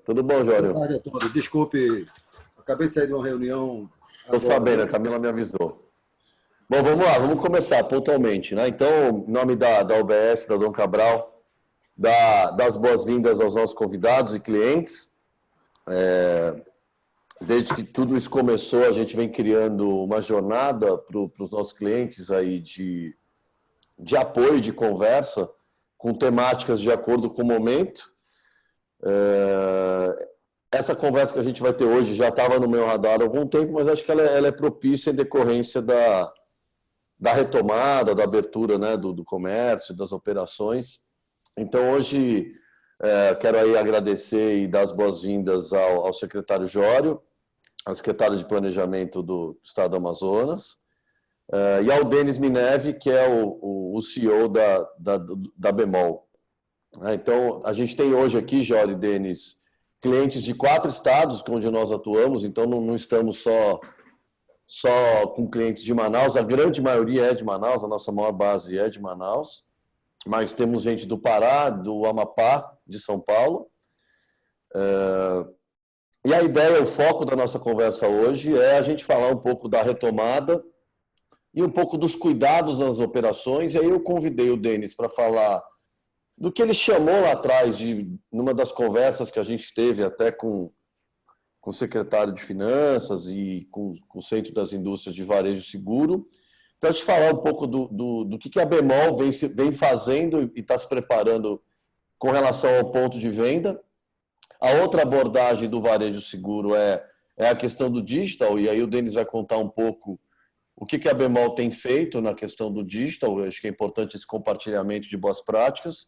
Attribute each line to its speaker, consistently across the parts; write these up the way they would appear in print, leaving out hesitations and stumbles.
Speaker 1: Tudo bom,
Speaker 2: Boa
Speaker 1: Jório?
Speaker 2: tarde a todos. Desculpe, acabei de sair de uma reunião
Speaker 1: Estou
Speaker 2: agora,
Speaker 1: sabendo,
Speaker 2: viu?
Speaker 1: a Camila me avisou. Bom, vamos lá, vamos começar pontualmente, né? Então, em nome da UBS, da Dom Cabral, das boas-vindas aos nossos convidados e clientes. Desde que tudo isso começou, a gente vem criando uma jornada para os nossos clientes aí de apoio, de conversa, com temáticas de acordo com o momento. Essa conversa que a gente vai ter hoje já estava no meu radar há algum tempo, mas acho que ela é propícia em decorrência da retomada, da abertura, né, do comércio, das operações. Então, hoje, quero aí agradecer e dar as boas-vindas ao secretário Jório, ao secretário de Planejamento do Estado do Amazonas, e ao Denis Mineve, que é o CEO da Bemol. Então, a gente tem hoje aqui, Jório e Denis, clientes de 4 estados onde nós atuamos, então não estamos só com clientes de Manaus, a grande maioria é de Manaus, a nossa maior base é de Manaus, mas temos gente do Pará, do Amapá, de São Paulo. E a ideia, o foco da nossa conversa hoje é a gente falar um pouco da retomada e um pouco dos cuidados nas operações. E aí eu convidei o Denis para falar do que ele chamou lá atrás, numa das conversas que a gente teve até com o secretário de Finanças e com o Centro das Indústrias de Varejo Seguro, para te falar um pouco do que a Bemol vem fazendo e está se preparando com relação ao ponto de venda. A outra abordagem do varejo seguro é a questão do digital, e aí o Denis vai contar um pouco o que a Bemol tem feito na questão do digital. Eu acho que é importante esse compartilhamento de boas práticas.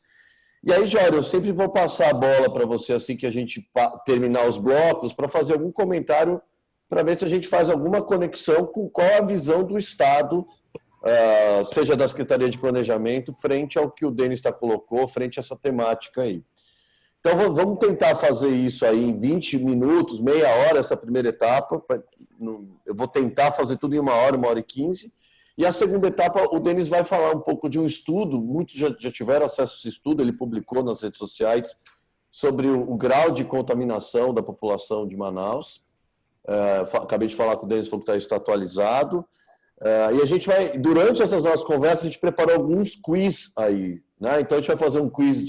Speaker 1: E aí, Jório, eu sempre vou passar a bola para você assim que a gente terminar os blocos, para fazer algum comentário, para ver se a gente faz alguma conexão com qual a visão do Estado, seja da Secretaria de Planejamento, frente ao que o Denis colocou, frente a essa temática aí. Então, vamos tentar fazer isso aí em 20 minutos, meia hora, essa primeira etapa. Eu vou tentar fazer tudo em 1 hora e 15. E a segunda etapa, o Denis vai falar um pouco de um estudo, muitos já tiveram acesso a esse estudo, ele publicou nas redes sociais, sobre o grau de contaminação da população de Manaus. Acabei de falar com o Denis, falou que isso está atualizado. E a gente vai, durante essas nossas conversas, a gente preparou alguns quiz aí, né? Então, a gente vai fazer um quiz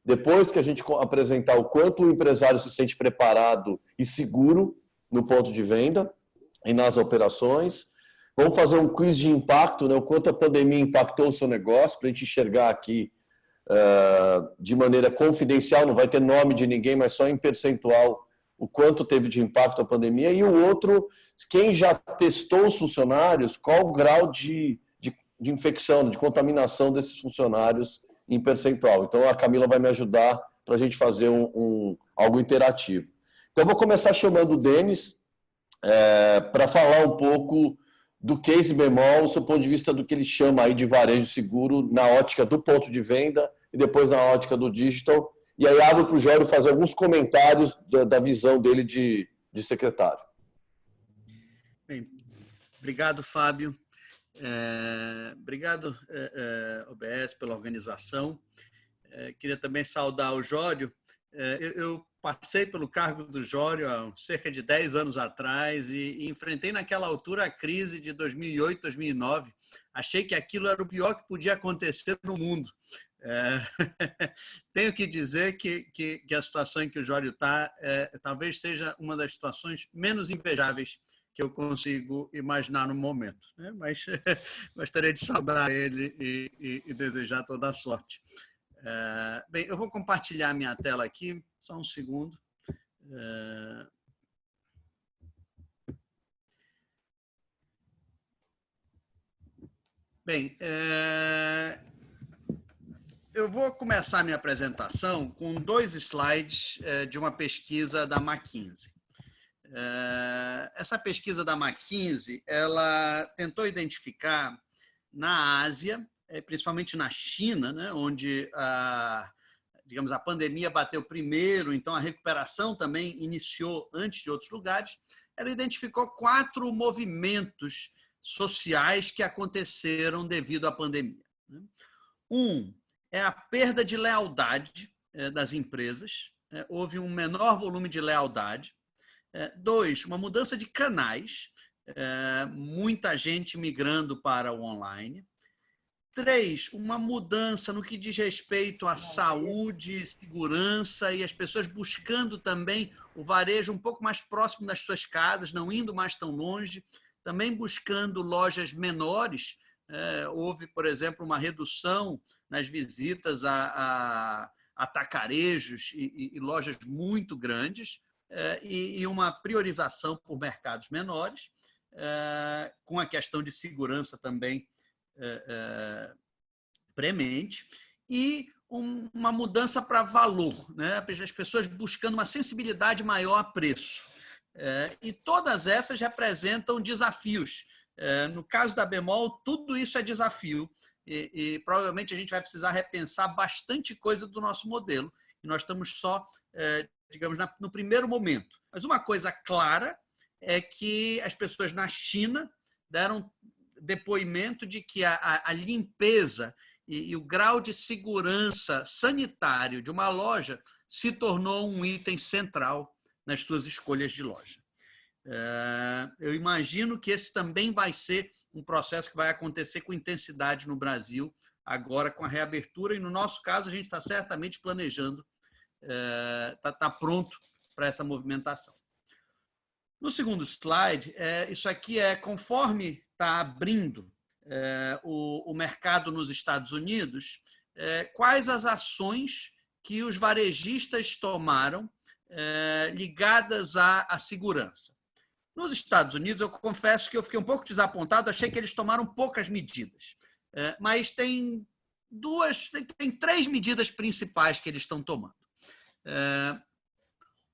Speaker 1: depois que a gente apresentar o quanto o empresário se sente preparado e seguro no ponto de venda e nas operações. Vamos fazer um quiz de impacto, né? O quanto a pandemia impactou o seu negócio, para a gente enxergar aqui de maneira confidencial, não vai ter nome de ninguém, mas só em percentual, o quanto teve de impacto a pandemia. E o outro, quem já testou os funcionários, qual o grau de infecção, de contaminação desses funcionários em percentual. Então, a Camila vai me ajudar para a gente fazer algo interativo. Então, eu vou começar chamando o Denis para falar um pouco do case Bemol, do seu ponto de vista do que ele chama aí de varejo seguro na ótica do ponto de venda e depois na ótica do digital. E aí abro para o Jório fazer alguns comentários da visão dele de secretário.
Speaker 3: Bem, obrigado, Fábio. Obrigado, OBS, pela organização. Queria também saudar o Jório. Eu passei pelo cargo do Jório há cerca de 10 anos atrás e enfrentei naquela altura a crise de 2008, 2009. Achei que aquilo era o pior que podia acontecer no mundo. Tenho que dizer que a situação em que o Jório está talvez seja uma das situações menos invejáveis que eu consigo imaginar no momento, né? Mas gostaria de saudar ele e desejar toda a sorte. Bem, eu vou compartilhar minha tela aqui, só um segundo. Bem, eu vou começar minha apresentação com 2 slides de uma pesquisa da McKinsey. Essa pesquisa da McKinsey, ela tentou identificar na Ásia, principalmente na China, né, onde digamos, a pandemia bateu primeiro, então a recuperação também iniciou antes de outros lugares. Ela identificou 4 movimentos sociais que aconteceram devido à pandemia. Um é a perda de lealdade das empresas. houve um menor volume de lealdade. 2, uma mudança de canais, muita gente migrando para o online. 3, uma mudança no que diz respeito à saúde, segurança e as pessoas buscando também o varejo um pouco mais próximo das suas casas, não indo mais tão longe, também buscando lojas menores. Houve, por exemplo, uma redução nas visitas a atacarejos e lojas muito grandes e uma priorização por mercados menores, com a questão de segurança também premente, e uma mudança para valor, né? As pessoas buscando uma sensibilidade maior a preço. E todas essas representam desafios. No caso da Bemol, tudo isso é desafio e provavelmente a gente vai precisar repensar bastante coisa do nosso modelo. E nós estamos só, digamos, no primeiro momento. Mas uma coisa clara é que as pessoas na China deram depoimento de que a limpeza e o grau de segurança sanitário de uma loja se tornou um item central nas suas escolhas de loja. Eu imagino que esse também vai ser um processo que vai acontecer com intensidade no Brasil, agora com a reabertura, e no nosso caso a gente está certamente planejando, está pronto para essa movimentação. No segundo slide, isso aqui conforme está abrindo o mercado nos Estados Unidos, quais as ações que os varejistas tomaram ligadas à segurança. Nos Estados Unidos, eu confesso que eu fiquei um pouco desapontado, achei que eles tomaram poucas medidas, mas tem 3 medidas principais que eles estão tomando.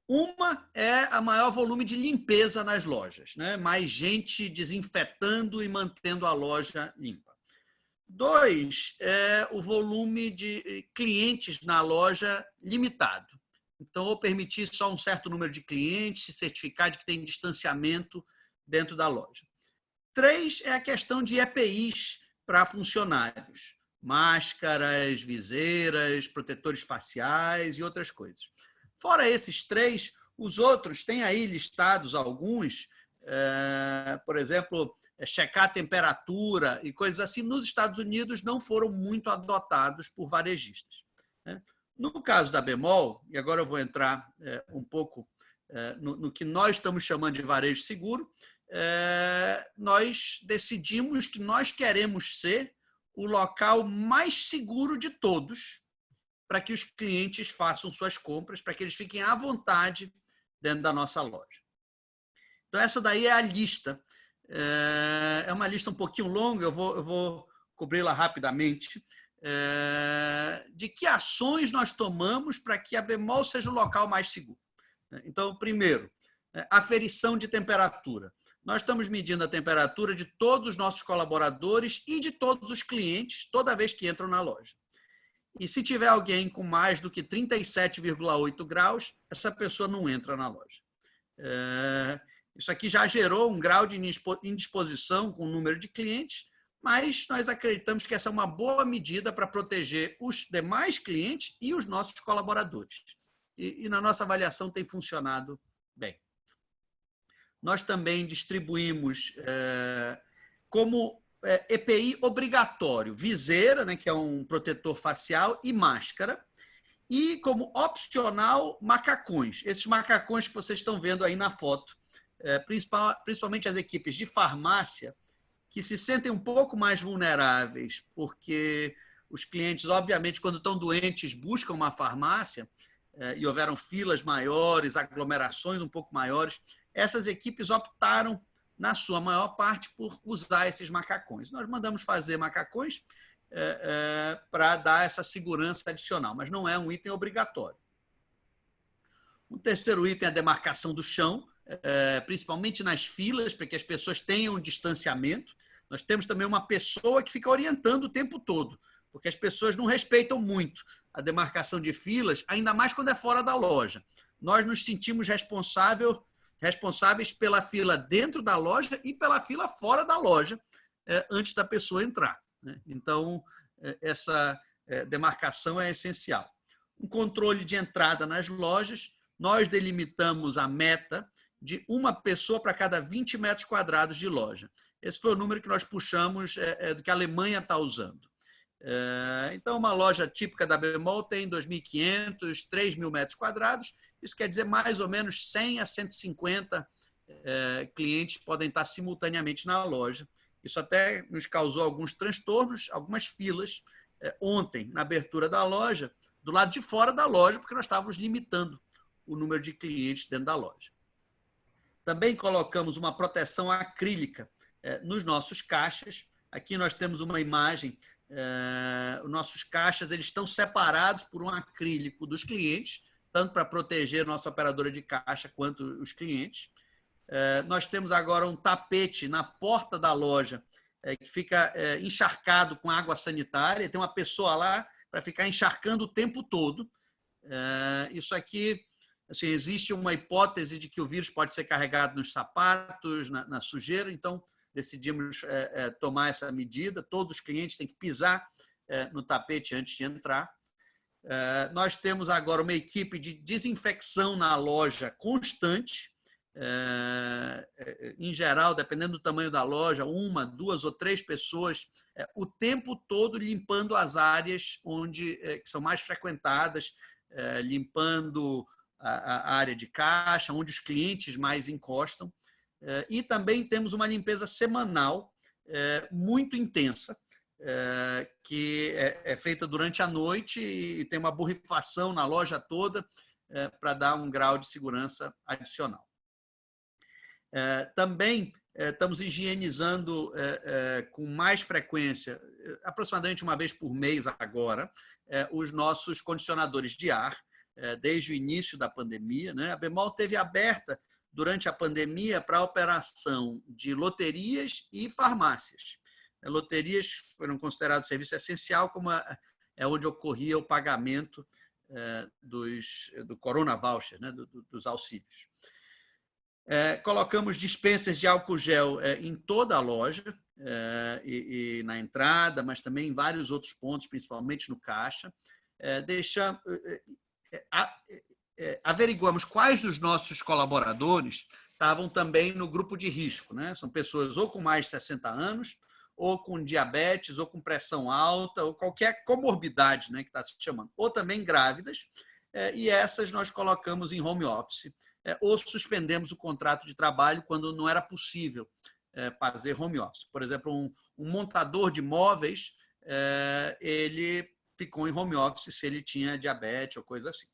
Speaker 3: Uma é a maior volume de limpeza nas lojas, né? Mais gente desinfetando e mantendo a loja limpa. 2 é o volume de clientes na loja limitado. Então, ou permitir só um certo número de clientes, se certificar de que tem distanciamento dentro da loja. 3 é a questão de EPIs para funcionários, máscaras, viseiras, protetores faciais e outras coisas. Fora esses 3, os outros, tem aí listados alguns, por exemplo, checar a temperatura e coisas assim, nos Estados Unidos não foram muito adotados por varejistas. No caso da Bemol, e agora eu vou entrar um pouco no que nós estamos chamando de varejo seguro, nós decidimos que nós queremos ser o local mais seguro de todos para que os clientes façam suas compras, para que eles fiquem à vontade dentro da nossa loja. Então, essa daí é a lista. É uma lista um pouquinho longa, eu vou cobri-la rapidamente, de que ações nós tomamos para que a Bemol seja o local mais seguro. Então, primeiro, aferição de temperatura. Nós estamos medindo a temperatura de todos os nossos colaboradores e de todos os clientes toda vez que entram na loja. E se tiver alguém com mais do que 37,8 graus, essa pessoa não entra na loja. Isso aqui já gerou um grau de indisposição com o número de clientes, mas nós acreditamos que essa é uma boa medida para proteger os demais clientes e os nossos colaboradores. E na nossa avaliação tem funcionado bem. Nós também distribuímos como EPI obrigatório, viseira, né, que é um protetor facial, e máscara, e como opcional, macacões. Esses macacões que vocês estão vendo aí na foto, principalmente as equipes de farmácia, que se sentem um pouco mais vulneráveis, porque os clientes, obviamente, quando estão doentes, buscam uma farmácia, e houveram filas maiores, aglomerações um pouco maiores. Essas equipes optaram, na sua maior parte, por usar esses macacões. Nós mandamos fazer macacões para dar essa segurança adicional, mas não é um item obrigatório. O terceiro item é a demarcação do chão, principalmente nas filas, para que as pessoas tenham um distanciamento. Nós temos também uma pessoa que fica orientando o tempo todo, porque as pessoas não respeitam muito a demarcação de filas, ainda mais quando é fora da loja. Nós nos sentimos responsáveis pela fila dentro da loja e pela fila fora da loja, antes da pessoa entrar. Então, essa demarcação é essencial. um controle de entrada nas lojas. Nós delimitamos a meta de uma pessoa para cada 20 metros quadrados de loja. Esse foi o número que nós puxamos do que a Alemanha está usando. Então, uma loja típica da Bemol tem 2.500, 3.000 metros quadrados. Isso quer dizer mais ou menos 100 a 150 clientes podem estar simultaneamente na loja. Isso até nos causou alguns transtornos, algumas filas ontem, na abertura da loja, do lado de fora da loja, porque nós estávamos limitando o número de clientes dentro da loja. Também colocamos uma proteção acrílica nos nossos caixas. Aqui nós temos uma imagem. Os nossos caixas eles estão separados por um acrílico dos clientes, tanto para proteger a nossa operadora de caixa quanto os clientes. Nós temos agora um tapete na porta da loja que fica encharcado com água sanitária. Tem uma pessoa lá para ficar encharcando o tempo todo. Isso aqui, assim, existe uma hipótese de que o vírus pode ser carregado nos sapatos, na sujeira, então decidimos tomar essa medida. Todos os clientes têm que pisar no tapete antes de entrar. Nós temos agora uma equipe de desinfecção na loja constante. Em geral, dependendo do tamanho da loja, 1, 2 ou 3 pessoas o tempo todo limpando as áreas que são mais frequentadas, limpando a área de caixa, onde os clientes mais encostam. E também temos uma limpeza semanal muito intensa, que é feita durante a noite e tem uma borrifação na loja toda para dar um grau de segurança adicional. Também estamos higienizando com mais frequência, aproximadamente uma vez por mês agora, os nossos condicionadores de ar, desde o início da pandemia, né? A Bemol teve aberta durante a pandemia para a operação de loterias e farmácias. Loterias foram consideradas serviço essencial, como é onde ocorria o pagamento do Corona Voucher, né? dos auxílios. Colocamos dispensas de álcool gel em toda a loja e na entrada, mas também em vários outros pontos, principalmente no caixa. Averiguamos quais dos nossos colaboradores estavam também no grupo de risco, né? São pessoas ou com mais de 60 anos, ou com diabetes, ou com pressão alta, ou qualquer comorbidade, né, que está se chamando, ou também grávidas, e essas nós colocamos em home office, ou suspendemos o contrato de trabalho quando não era possível fazer home office. Por exemplo, um montador de móveis, ele ficou em home office se ele tinha diabetes ou coisa assim.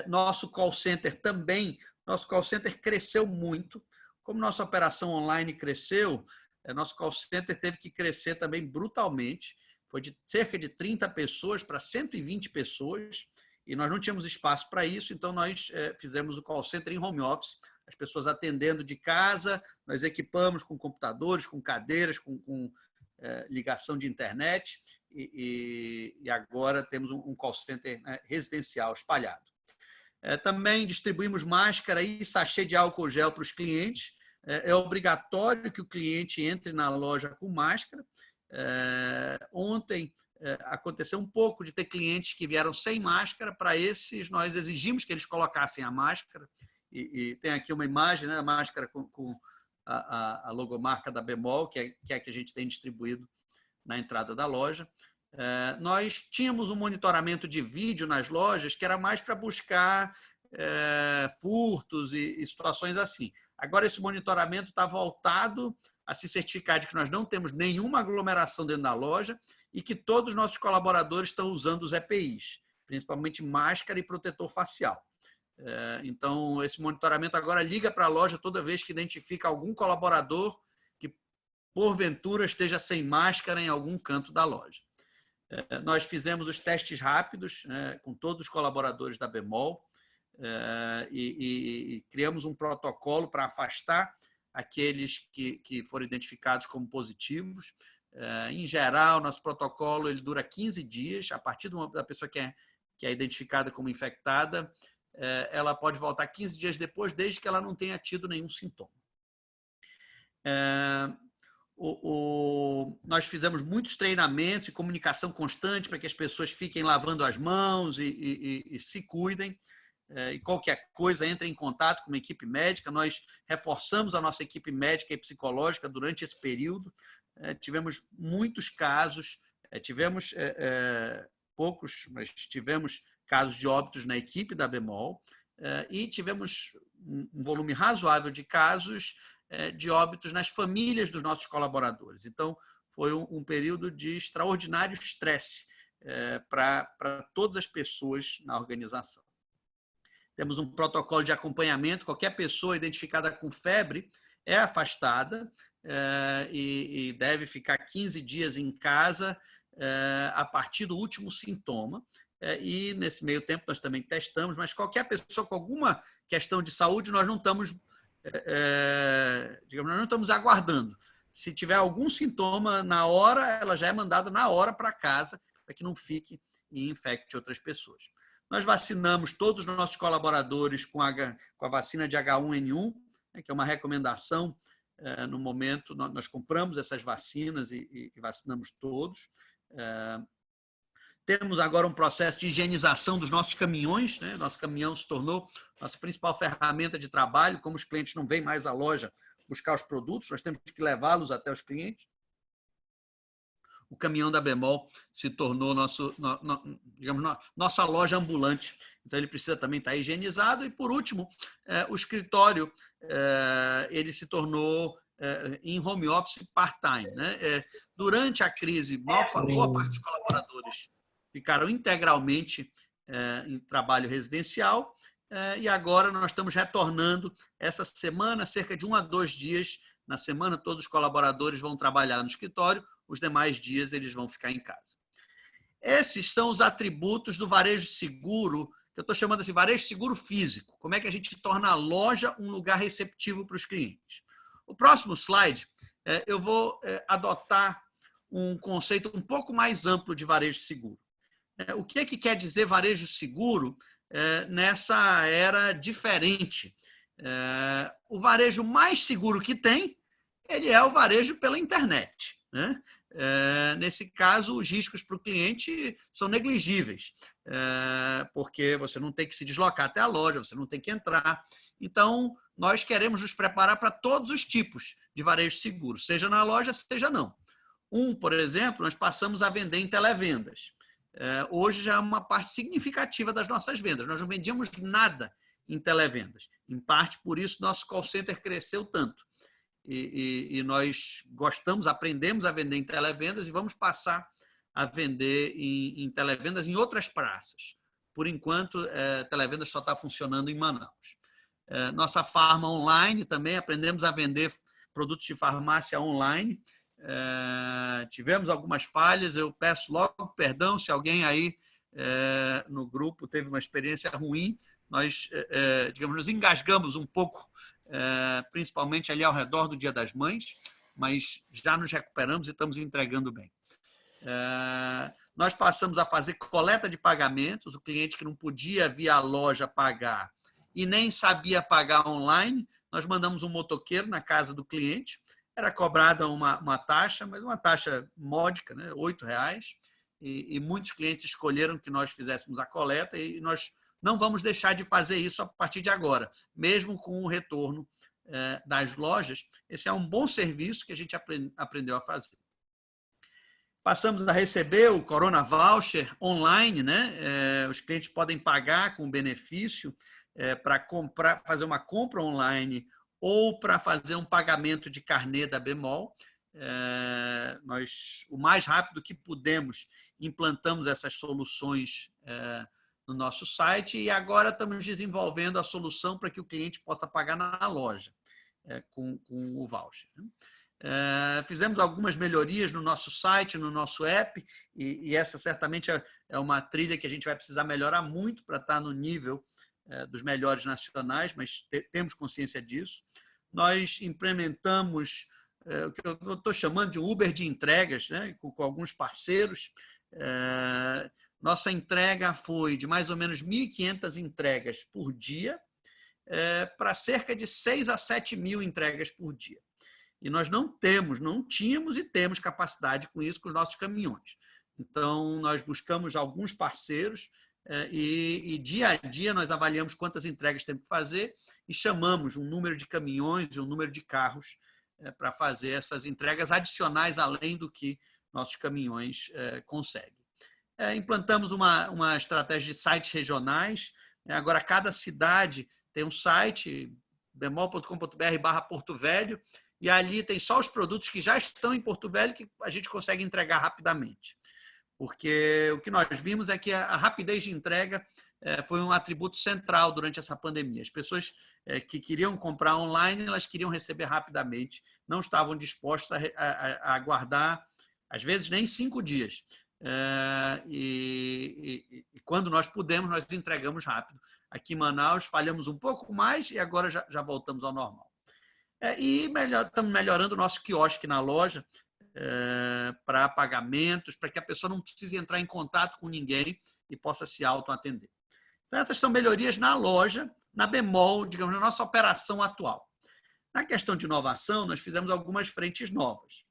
Speaker 3: Nosso call center também, nosso call center cresceu muito. Como nossa operação online cresceu, nosso call center teve que crescer também brutalmente. Foi de cerca de 30 pessoas para 120 pessoas, e nós não tínhamos espaço para isso, então nós fizemos o call center em home office, as pessoas atendendo de casa, nós equipamos com computadores, com cadeiras, com ligação de internet, e agora temos um call center residencial espalhado. Também distribuímos máscara e sachê de álcool gel para os clientes. É obrigatório que o cliente entre na loja com máscara. Ontem aconteceu um pouco de ter clientes que vieram sem máscara. Para esses, nós exigimos que eles colocassem a máscara. E tem aqui uma imagem, né, a máscara com a logomarca da Bemol, que é a que a gente tem distribuído na entrada da loja. Nós tínhamos um monitoramento de vídeo nas lojas que era mais para buscar furtos e situações assim. Agora, esse monitoramento está voltado a se certificar de que nós não temos nenhuma aglomeração dentro da loja e que todos os nossos colaboradores estão usando os EPIs, principalmente máscara e protetor facial. Então, esse monitoramento agora liga para a loja toda vez que identifica algum colaborador que, porventura, esteja sem máscara em algum canto da loja. Nós fizemos os testes rápidos com todos os colaboradores da Bemol e criamos um protocolo para afastar aqueles que foram identificados como positivos. Em geral, nosso protocolo ele dura 15 dias. A partir da pessoa que é identificada como infectada, ela pode voltar 15 dias depois, desde que ela não tenha tido nenhum sintoma. Nós fizemos muitos treinamentos e comunicação constante para que as pessoas fiquem lavando as mãos e se cuidem. E qualquer coisa, entre em contato com uma equipe médica. Nós reforçamos a nossa equipe médica e psicológica durante esse período. Tivemos muitos casos, tivemos poucos, mas tivemos casos de óbitos na equipe da Bemol e tivemos um volume razoável de casos de óbitos nas famílias dos nossos colaboradores. Então, foi um período de extraordinário estresse para todas as pessoas na organização. Temos um protocolo de acompanhamento. Qualquer pessoa identificada com febre é afastada e deve ficar 15 dias em casa a partir do último sintoma. E, nesse meio tempo, nós também testamos, mas qualquer pessoa com alguma questão de saúde, nós não estamos, digamos, nós não estamos aguardando. Se tiver algum sintoma na hora, ela já é mandada na hora para casa, para que não fique e infecte outras pessoas. Nós vacinamos todos os nossos colaboradores com a vacina de H1N1, que é uma recomendação no momento. Nós compramos essas vacinas e vacinamos todos. Temos agora um processo de higienização dos nossos caminhões. Nosso caminhão se tornou nossa principal ferramenta de trabalho. Como os clientes não vêm mais à loja buscar os produtos, nós temos que levá-los até os clientes. O caminhão da Bemol se tornou nossa loja ambulante. Então, ele precisa também estar higienizado. E, por último, o escritório ele se tornou em home office part-time. Durante a crise, boa parte dos colaboradores ficaram integralmente em trabalho residencial. E agora nós estamos retornando essa semana, cerca de 1 a 2 dias. Na semana, todos os colaboradores vão trabalhar no escritório. Os demais dias eles vão ficar em casa. Esses são os atributos do varejo seguro, que eu estou chamando assim, varejo seguro físico. Como é que a gente torna a loja um lugar receptivo para os clientes? O próximo slide, eu vou adotar um conceito um pouco mais amplo de varejo seguro. O que quer dizer varejo seguro nessa era diferente? O varejo mais seguro que tem, ele é o varejo pela internet. Nesse caso, os riscos para o cliente são negligíveis, porque você não tem que se deslocar até a loja, você não tem que entrar. Então, nós queremos nos preparar para todos os tipos de varejo seguro, seja na loja, seja não. Por exemplo, nós passamos a vender em televendas. Hoje já é uma parte significativa das nossas vendas. Nós não vendíamos nada em televendas. Em parte, por isso, nosso call center cresceu tanto. E nós aprendemos a vender em televendas e vamos passar a vender em televendas em outras praças. Por enquanto, televendas só está funcionando em Manaus. Nossa farma online também, aprendemos a vender produtos de farmácia online. Tivemos algumas falhas, eu peço logo perdão se alguém aí no grupo teve uma experiência ruim. Nós, digamos, nos engasgamos um pouco, principalmente ali ao redor do Dia das Mães, mas já nos recuperamos e estamos entregando bem. Nós passamos a fazer coleta de pagamentos. O cliente que não podia vir à loja pagar e nem sabia pagar online, nós mandamos um motoqueiro na casa do cliente. Era cobrada uma taxa, mas uma taxa módica, né? R$8. E muitos clientes escolheram que nós fizéssemos a coleta e nós não vamos deixar de fazer isso a partir de agora, mesmo com o retorno das lojas. Esse é um bom serviço que a gente aprendeu a fazer. Passamos a receber o Corona Voucher online, né? Os clientes podem pagar com benefício para fazer uma compra online ou para fazer um pagamento de carnê da Bemol. Nós, o mais rápido que pudemos, implantamos essas soluções no nosso site e agora estamos desenvolvendo a solução para que o cliente possa pagar na loja com o voucher. Fizemos algumas melhorias no nosso site, no nosso app, e essa certamente é uma trilha que a gente vai precisar melhorar muito para estar no nível dos melhores nacionais, mas temos consciência disso. Nós implementamos o que eu estou chamando de Uber de entregas, né, com alguns parceiros. Nossa entrega foi de mais ou menos 1.500 entregas por dia para cerca de 6 a 7 mil entregas por dia. E nós não tínhamos e temos capacidade com isso, com os nossos caminhões. Então, nós buscamos alguns parceiros e dia a dia nós avaliamos quantas entregas temos que fazer e chamamos um número de caminhões e um número de carros para fazer essas entregas adicionais além do que nossos caminhões conseguem. Implantamos uma estratégia de sites regionais. Agora, cada cidade tem um site, bemol.com.br/Porto Velho, e ali tem só os produtos que já estão em Porto Velho que a gente consegue entregar rapidamente. Porque o que nós vimos é que a rapidez de entrega foi um atributo central durante essa pandemia. As pessoas que queriam comprar online, elas queriam receber rapidamente, não estavam dispostas a aguardar, às vezes, nem 5 dias. E quando nós pudemos, nós entregamos rápido. Aqui em Manaus, falhamos um pouco mais e agora já voltamos ao normal. E estamos melhorando o nosso quiosque na loja para pagamentos, para que a pessoa não precise entrar em contato com ninguém e possa se autoatender. Então, essas são melhorias na loja, na Bemol, digamos, na nossa operação atual. Na questão de inovação, nós fizemos algumas frentes novas.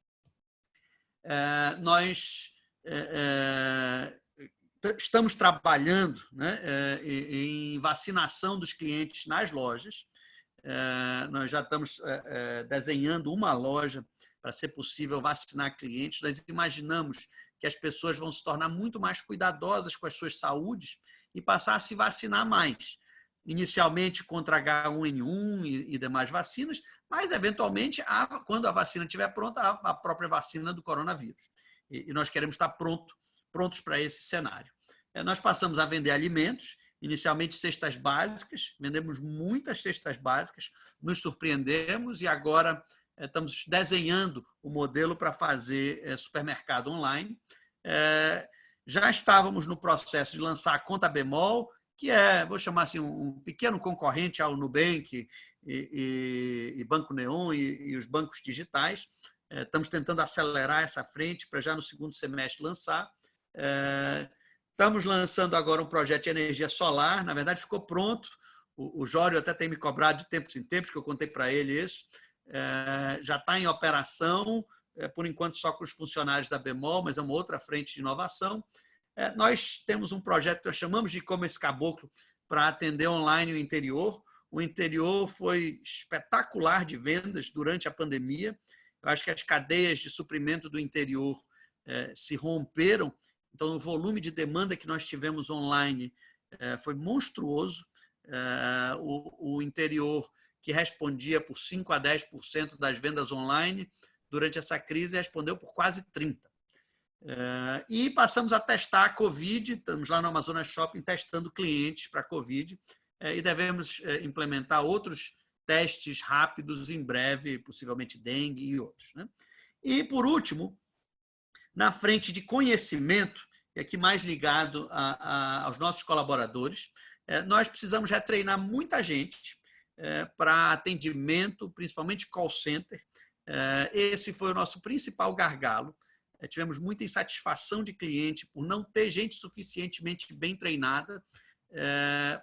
Speaker 3: Nós estamos trabalhando, né, em vacinação dos clientes nas lojas. Nós já estamos desenhando uma loja para ser possível vacinar clientes. Nós imaginamos que as pessoas vão se tornar muito mais cuidadosas com as suas saúdes e passar a se vacinar mais. Inicialmente contra H1N1 e demais vacinas, mas, eventualmente, quando a vacina estiver pronta, a própria vacina do coronavírus. E nós queremos estar prontos para esse cenário. Nós passamos a vender alimentos, inicialmente cestas básicas, vendemos muitas cestas básicas, nos surpreendemos e agora estamos desenhando o modelo para fazer supermercado online. Já estávamos no processo de lançar a Conta Bemol, que vou chamar assim, um pequeno concorrente ao Nubank e Banco Neon e os bancos digitais. Estamos tentando acelerar essa frente para já no segundo semestre lançar. Estamos lançando agora um projeto de energia solar. Na verdade, ficou pronto. O Jório até tem me cobrado de tempos em tempos, que eu contei para ele isso. Já está em operação, por enquanto só com os funcionários da Bemol, mas é uma outra frente de inovação. Nós temos um projeto que nós chamamos de e-commerce caboclo para atender online o interior. O interior foi espetacular de vendas durante a pandemia. Eu acho que as cadeias de suprimento do interior se romperam. Então, o volume de demanda que nós tivemos online foi monstruoso. O interior, que respondia por 5% a 10% das vendas online, durante essa crise respondeu por quase 30%. E passamos a testar a Covid, estamos lá no Amazonas Shopping testando clientes para a Covid e devemos implementar outros testes rápidos em breve, possivelmente dengue e outros. E, por último, na frente de conhecimento, e aqui mais ligado aos nossos colaboradores, nós precisamos retreinar muita gente para atendimento, principalmente call center. Esse foi o nosso principal gargalo. Tivemos muita insatisfação de cliente por não ter gente suficientemente bem treinada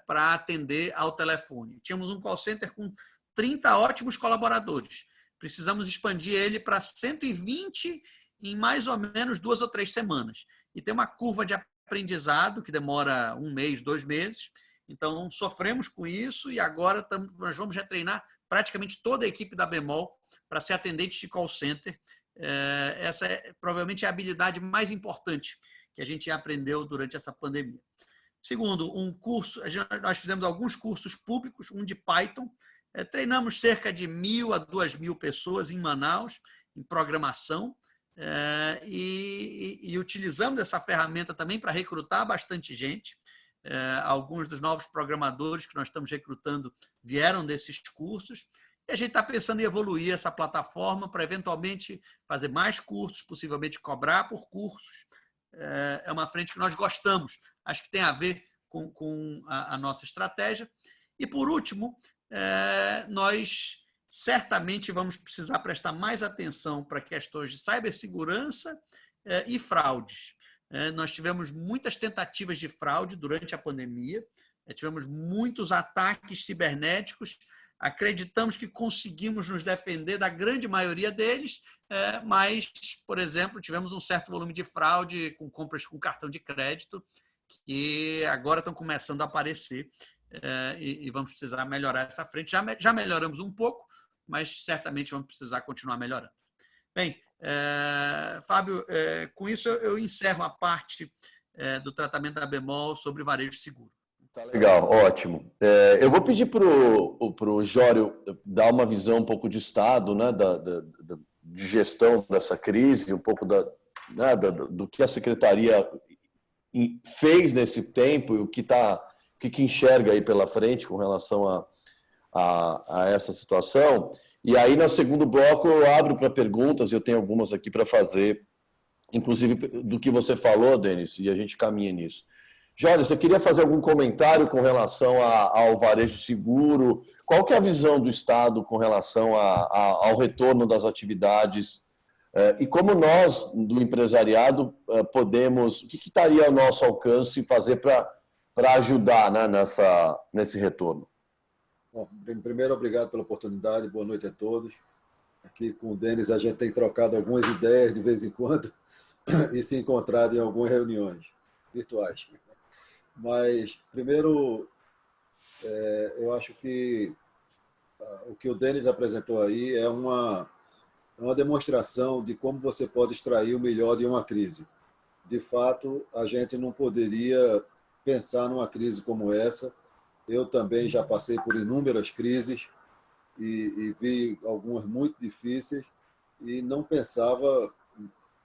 Speaker 3: para atender ao telefone. Tínhamos um call center com 30 ótimos colaboradores. Precisamos expandir ele para 120 em mais ou menos 2 ou 3 semanas. E tem uma curva de aprendizado que demora 1 mês, 2 meses. Então, sofremos com isso e agora nós vamos retreinar praticamente toda a equipe da Bemol para ser atendente de call center. Essa provavelmente é a habilidade mais importante que a gente aprendeu durante essa pandemia. Segundo, nós fizemos alguns cursos públicos, um de Python. Treinamos cerca de 1.000 a 2.000 pessoas em Manaus, em programação. E utilizamos essa ferramenta também para recrutar bastante gente. Alguns dos novos programadores que nós estamos recrutando vieram desses cursos. E a gente está pensando em evoluir essa plataforma para, eventualmente, fazer mais cursos, possivelmente cobrar por cursos. É uma frente que nós gostamos. Acho que tem a ver com a nossa estratégia. E, por último, nós certamente vamos precisar prestar mais atenção para questões de cibersegurança e fraudes. Nós tivemos muitas tentativas de fraude durante a pandemia, tivemos muitos ataques cibernéticos acreditamos que conseguimos nos defender da grande maioria deles, mas, por exemplo, tivemos um certo volume de fraude com compras com cartão de crédito, que agora estão começando a aparecer, e vamos precisar melhorar essa frente. Já melhoramos um pouco, mas certamente vamos precisar continuar melhorando. Bem, Fábio, com isso eu encerro a parte do tratamento da Bemol sobre varejo seguro.
Speaker 1: Tá legal, ótimo. Eu vou pedir para o Jório dar uma visão um pouco de estado, né, de gestão dessa crise, um pouco né, do que a Secretaria fez nesse tempo e o que enxerga aí pela frente com relação a essa situação. E aí, no segundo bloco, eu abro para perguntas, eu tenho algumas aqui para fazer, inclusive do que você falou, Denis, e a gente caminha nisso. Jório, você queria fazer algum comentário com relação ao varejo seguro? Qual que é a visão do Estado com relação ao retorno das atividades? E como nós, do empresariado, podemos... O que estaria ao nosso alcance fazer para ajudar, né, nesse retorno?
Speaker 2: Bom, primeiro, obrigado pela oportunidade. Boa noite a todos. Aqui com o Denis a gente tem trocado algumas ideias de vez em quando e se encontrado em algumas reuniões virtuais. Mas, primeiro, eu acho que o que o Denis apresentou aí é uma demonstração de como você pode extrair o melhor de uma crise. De fato, a gente não poderia pensar numa crise como essa. Eu também já passei por inúmeras crises e vi algumas muito difíceis e não pensava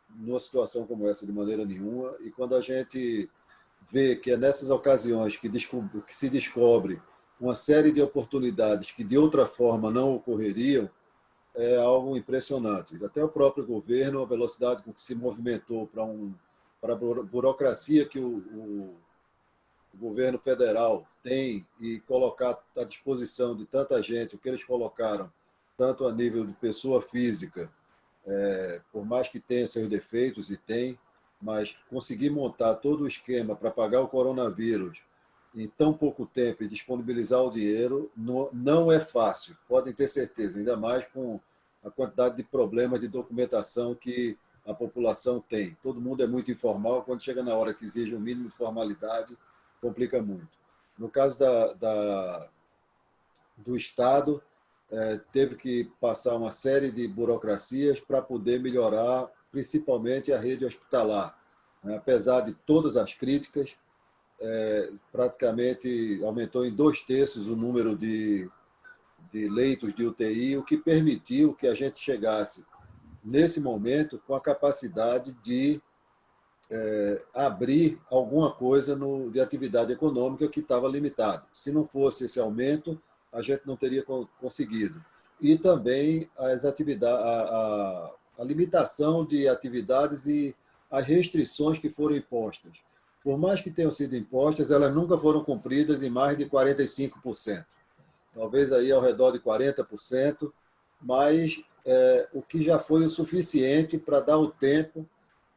Speaker 2: numa situação como essa de maneira nenhuma. E quando a gente vê que é nessas ocasiões que se descobre uma série de oportunidades que de outra forma não ocorreriam, é algo impressionante. Até o próprio governo, a velocidade com que se movimentou para a burocracia que o governo federal tem e colocar à disposição de tanta gente, o que eles colocaram, tanto a nível de pessoa física, por mais que tenha seus defeitos, e tem, mas conseguir montar todo o esquema para pagar o coronavírus em tão pouco tempo e disponibilizar o dinheiro não é fácil, podem ter certeza, ainda mais com a quantidade de problemas de documentação que a população tem. Todo mundo é muito informal, quando chega na hora que exige um mínimo de formalidade, complica muito. No caso do Estado, teve que passar uma série de burocracias para poder melhorar, principalmente a rede hospitalar. Apesar de todas as críticas, praticamente aumentou em 2/3 o número de leitos de UTI, o que permitiu que a gente chegasse, nesse momento, com a capacidade de abrir alguma coisa de atividade econômica que estava limitado. Se não fosse esse aumento, a gente não teria conseguido. E também a limitação de atividades e as restrições que foram impostas. Por mais que tenham sido impostas, elas nunca foram cumpridas em mais de 45%. Talvez aí ao redor de 40%, mas o que já foi o suficiente para dar o tempo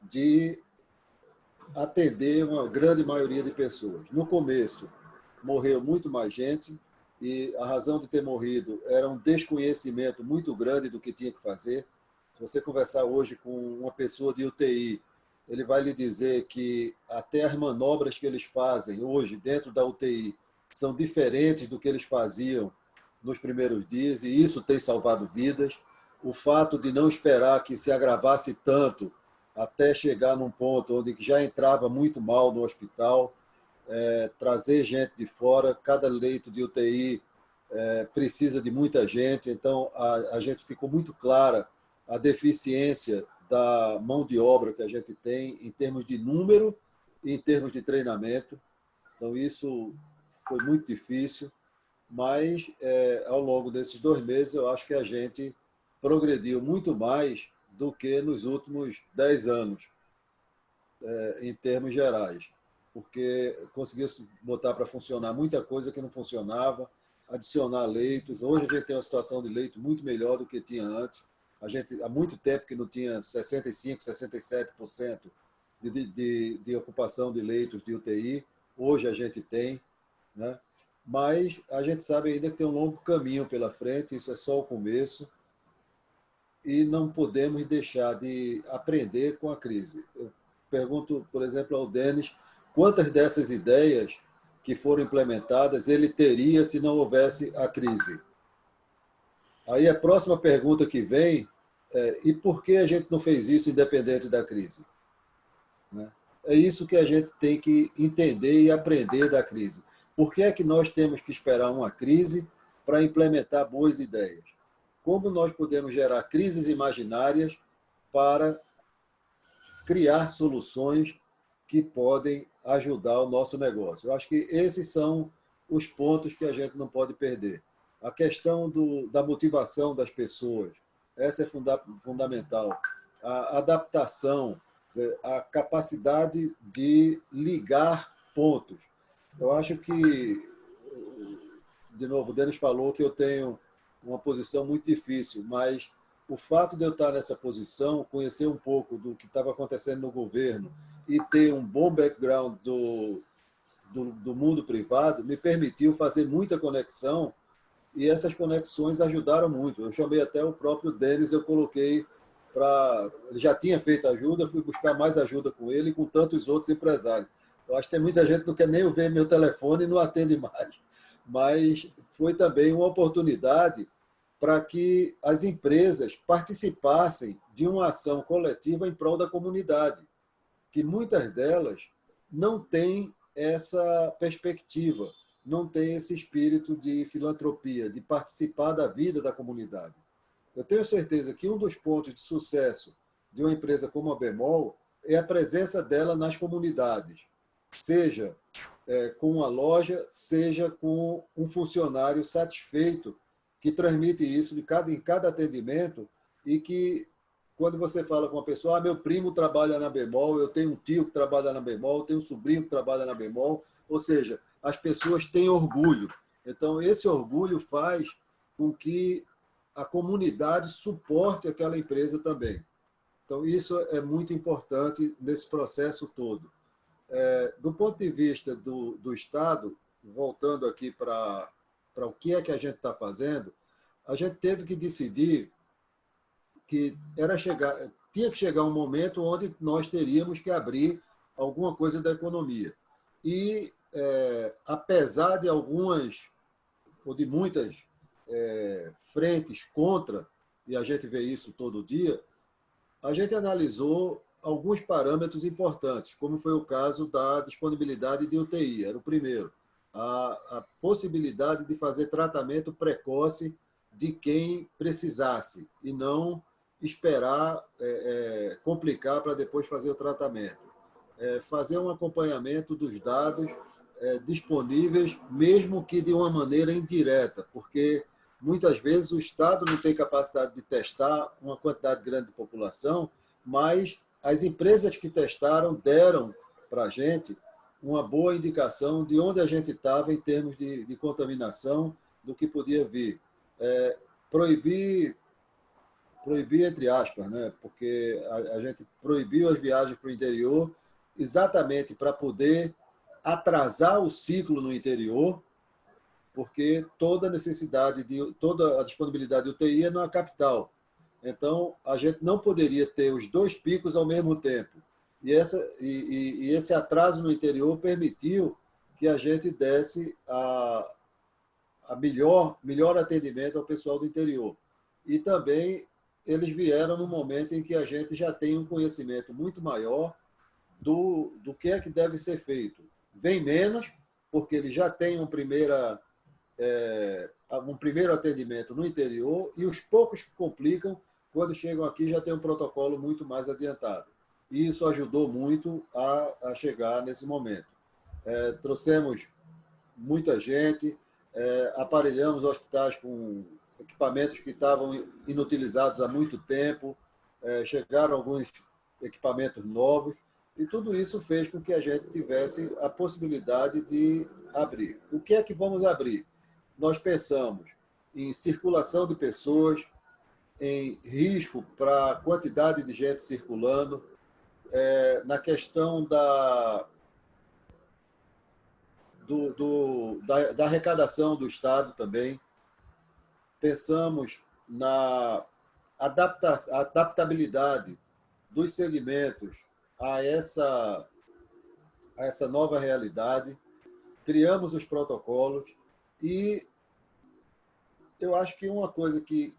Speaker 2: de atender uma grande maioria de pessoas. No começo, morreu muito mais gente e a razão de ter morrido era um desconhecimento muito grande do que tinha que fazer. Se você conversar hoje com uma pessoa de UTI, ele vai lhe dizer que até as manobras que eles fazem hoje dentro da UTI são diferentes do que eles faziam nos primeiros dias, e isso tem salvado vidas. O fato de não esperar que se agravasse tanto até chegar num ponto onde já entrava muito mal no hospital, trazer gente de fora, cada leito de UTI precisa de muita gente, então a gente ficou muito clara a deficiência da mão de obra que a gente tem em termos de número e em termos de treinamento. Então isso foi muito difícil, mas ao longo desses 2 meses eu acho que a gente progrediu muito mais do que nos últimos 10 anos, em termos gerais, porque conseguiu botar para funcionar muita coisa que não funcionava, adicionar leitos. Hoje a gente tem uma situação de leito muito melhor do que tinha antes. A gente há muito tempo que não tinha 65%, 67% de ocupação de leitos de UTI. Hoje a gente tem, né? mas a gente sabe ainda que tem um longo caminho pela frente, isso é só o começo, e não podemos deixar de aprender com a crise. Eu pergunto, por exemplo, ao Denis, quantas dessas ideias que foram implementadas ele teria se não houvesse a crise? Aí a próxima pergunta que vem é: e por que a gente não fez isso independente da crise? Né? É isso que a gente tem que entender e aprender da crise. Por que é que nós temos que esperar uma crise para implementar boas ideias? Como nós podemos gerar crises imaginárias para criar soluções que podem ajudar o nosso negócio? Eu acho que esses são os pontos que a gente não pode perder. A questão da motivação das pessoas, essa é fundamental. A adaptação, a capacidade de ligar pontos. Eu acho que, de novo, o Denis falou que eu tenho uma posição muito difícil, mas o fato de eu estar nessa posição, conhecer um pouco do que estava acontecendo no governo e ter um bom background do mundo privado, me permitiu fazer muita conexão, e essas conexões ajudaram muito. Eu chamei até o próprio Denis, eu coloquei para... Ele já tinha feito ajuda, fui buscar mais ajuda com ele e com tantos outros empresários. Eu acho que tem muita gente que não quer nem ver meu telefone e não atende mais. Mas foi também uma oportunidade para que as empresas participassem de uma ação coletiva em prol da comunidade, que muitas delas não têm essa perspectiva, não têm esse espírito de filantropia, de participar da vida da comunidade. Eu tenho certeza que um dos pontos de sucesso de uma empresa como a Bemol é a presença dela nas comunidades, seja com uma loja, seja com um funcionário satisfeito que transmite isso em cada atendimento, e que, quando você fala com uma pessoa, meu primo trabalha na Bemol, eu tenho um tio que trabalha na Bemol, eu tenho um sobrinho que trabalha na Bemol, ou seja, as pessoas têm orgulho. Então, esse orgulho faz com que a comunidade suporte aquela empresa também. Então, isso é muito importante nesse processo todo. Do ponto de vista do Estado, voltando aqui para o que é que a gente está fazendo, a gente teve que decidir que tinha que chegar um momento onde nós teríamos que abrir alguma coisa da economia. E, apesar de algumas, ou de muitas frentes contra, e a gente vê isso todo dia, a gente analisou alguns parâmetros importantes, como foi o caso da disponibilidade de UTI, era o primeiro. A possibilidade de fazer tratamento precoce de quem precisasse, e não esperar complicar para depois fazer o tratamento. Fazer um acompanhamento dos dados disponíveis, mesmo que de uma maneira indireta, porque muitas vezes o Estado não tem capacidade de testar uma quantidade grande de população, mas as empresas que testaram deram para a gente uma boa indicação de onde a gente estava em termos de contaminação, do que podia vir. Proibir entre aspas, né? Porque a gente proibiu as viagens para o interior exatamente para poder atrasar o ciclo no interior, porque toda a disponibilidade de UTI é na capital. Então, a gente não poderia ter os dois picos ao mesmo tempo. E esse atraso no interior permitiu que a gente desse a melhor atendimento ao pessoal do interior. E também eles vieram no momento em que a gente já tem um conhecimento muito maior do que é que deve ser feito. Vem menos, porque eles já têm um primeiro atendimento no interior, e os poucos que complicam, quando chegam aqui, já tem um protocolo muito mais adiantado. E isso ajudou muito a chegar nesse momento. Trouxemos muita gente, aparelhamos hospitais com equipamentos que estavam inutilizados há muito tempo, chegaram alguns equipamentos novos, e tudo isso fez com que a gente tivesse a possibilidade de abrir. O que é que vamos abrir? Nós pensamos em circulação de pessoas, em risco para a quantidade de gente circulando, na questão da arrecadação do Estado também. Pensamos na adaptabilidade dos segmentos a essa nova realidade. Criamos os protocolos e eu acho que uma coisa que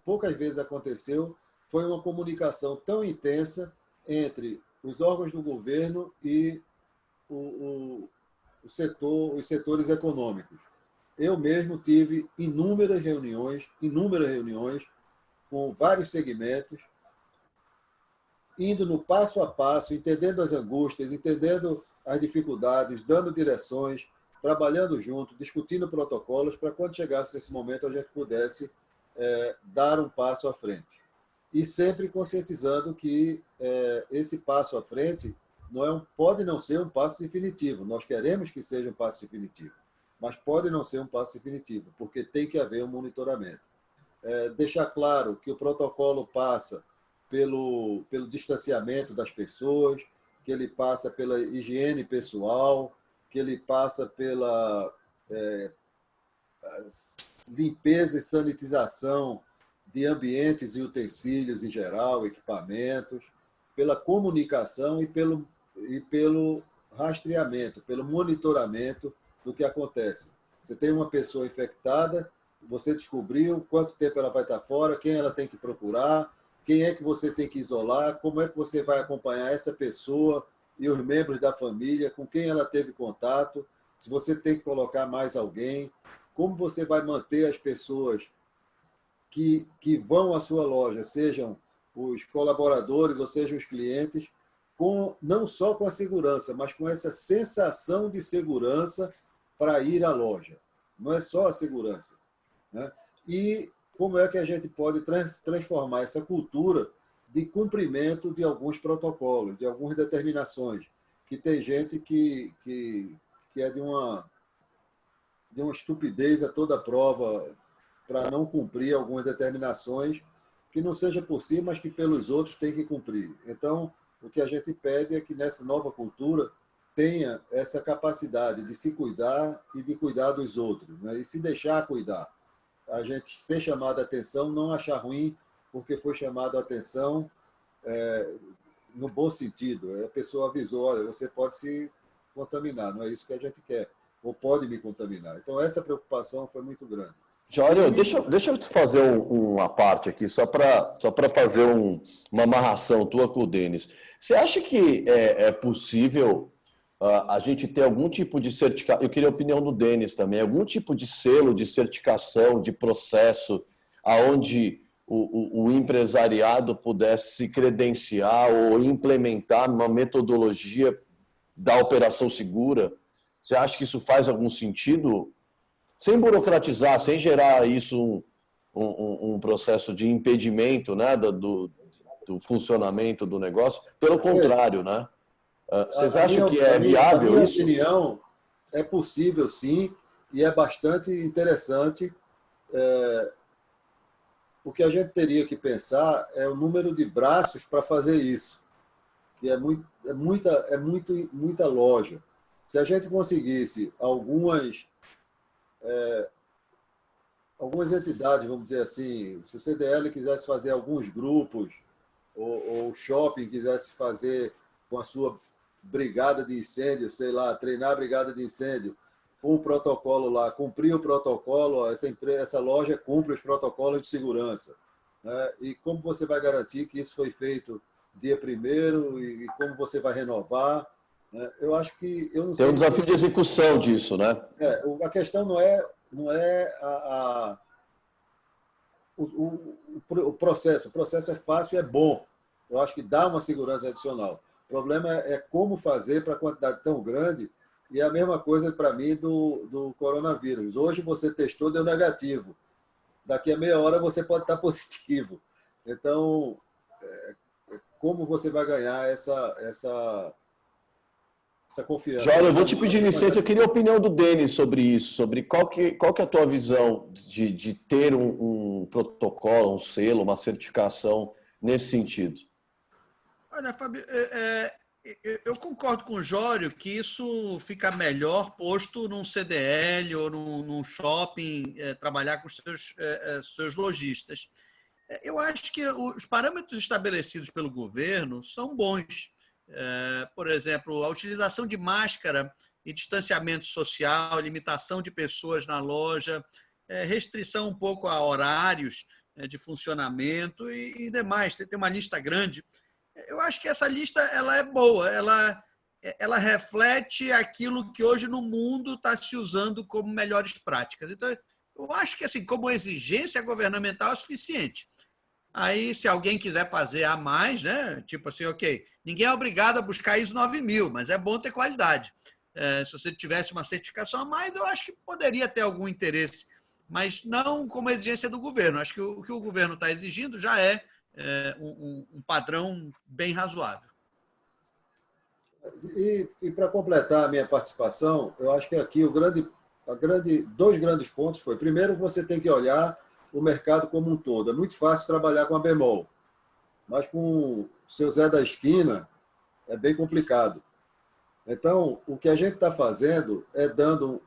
Speaker 2: poucas vezes aconteceu foi uma comunicação tão intensa entre os órgãos do governo e os setores econômicos. Eu mesmo tive inúmeras reuniões com vários segmentos, indo no passo a passo, entendendo as angústias, entendendo as dificuldades, dando direções, trabalhando junto, discutindo protocolos, para quando chegasse esse momento a gente pudesse dar um passo à frente. E sempre conscientizando que esse passo à frente pode não ser um passo definitivo. Nós queremos que seja um passo definitivo, mas pode não ser um passo definitivo, porque tem que haver um monitoramento. Deixar claro que o protocolo passa pelo distanciamento das pessoas, que ele passa pela higiene pessoal, que ele passa pela limpeza e sanitização de ambientes e utensílios em geral, equipamentos, pela comunicação e pelo rastreamento, pelo monitoramento do que acontece. Você tem uma pessoa infectada, você descobriu quanto tempo ela vai estar fora, quem ela tem que procurar, quem é que você tem que isolar, como é que você vai acompanhar essa pessoa e os membros da família, com quem ela teve contato, se você tem que colocar mais alguém, como você vai manter as pessoas que vão à sua loja, sejam os colaboradores ou sejam os clientes, não só com a segurança, mas com essa sensação de segurança para ir à loja. Não é só a segurança, né? E como é que a gente pode transformar essa cultura de cumprimento de alguns protocolos, de algumas determinações, que tem gente que é de uma estupidez a toda prova para não cumprir algumas determinações que não seja por si, mas que pelos outros tem que cumprir. Então, o que a gente pede é que nessa nova cultura tenha essa capacidade de se cuidar e de cuidar dos outros, né? E se deixar cuidar. A gente ser chamado a atenção, não achar ruim porque foi chamado a atenção no bom sentido. A pessoa avisou, olha, você pode se contaminar, não é isso que a gente quer, ou pode me contaminar. Então, essa preocupação foi muito grande.
Speaker 1: Jório, deixa eu te fazer uma parte aqui, só para fazer uma amarração tua com o Denis. Você acha que é possível a gente ter algum tipo de certificação? Eu queria a opinião do Denis também, algum tipo de selo de certificação, de processo, aonde o empresariado pudesse se credenciar ou implementar uma metodologia da operação segura? Você acha que isso faz algum sentido? Sem burocratizar, sem gerar isso um processo de impedimento, né, do funcionamento do negócio. Pelo contrário, né? Vocês acham que é viável isso?
Speaker 2: Na minha opinião, é possível sim, e é bastante interessante. O que a gente teria que pensar é o número de braços para fazer isso, que é muita loja. Se a gente conseguisse algumas entidades, vamos dizer assim, se o CDL quisesse fazer alguns grupos, ou o shopping quisesse fazer com a sua brigada de incêndio, sei lá, treinar a brigada de incêndio, com o protocolo lá, cumprir o protocolo, essa loja cumpre os protocolos de segurança, né? E como você vai garantir que isso foi feito dia 1º e como você vai renovar, né? Eu acho que... Eu não
Speaker 1: Tem um desafio de execução disso, né?
Speaker 2: A questão não é o processo. O processo é fácil e é bom. Eu acho que dá uma segurança adicional. O problema é como fazer para a quantidade tão grande. E é a mesma coisa para mim do coronavírus. Hoje você testou, deu negativo. Daqui a meia hora você pode estar positivo. Então, como você vai ganhar essa confiança?
Speaker 1: Jório, eu vou te pedir licença, eu queria a opinião do Denis sobre isso, sobre qual que é a tua visão de ter um protocolo, um selo, uma certificação nesse sentido.
Speaker 3: Olha, Fábio, Eu concordo com o Jório que isso fica melhor posto num CDL ou num shopping, trabalhar com os seus lojistas. Eu acho que os parâmetros estabelecidos pelo governo são bons. Por exemplo, a utilização de máscara e distanciamento social, limitação de pessoas na loja, restrição um pouco a horários de funcionamento e demais. Tem uma lista grande. Eu acho que essa lista ela é boa, ela reflete aquilo que hoje no mundo está se usando como melhores práticas. Então, eu acho que, assim, como exigência governamental é suficiente. Aí, se alguém quiser fazer a mais, né? Tipo assim, ok, ninguém é obrigado a buscar ISO 9000, mas é bom ter qualidade. Se você tivesse uma certificação a mais, eu acho que poderia ter algum interesse, mas não como exigência do governo. Acho que o que o governo está exigindo já é um padrão bem razoável.
Speaker 2: E para completar a minha participação, eu acho que aqui dois grandes pontos foi: primeiro, você tem que olhar o mercado como um todo. É muito fácil trabalhar com a bemol, mas com o seu Zé da esquina é bem complicado. Então, o que a gente está fazendo é dando...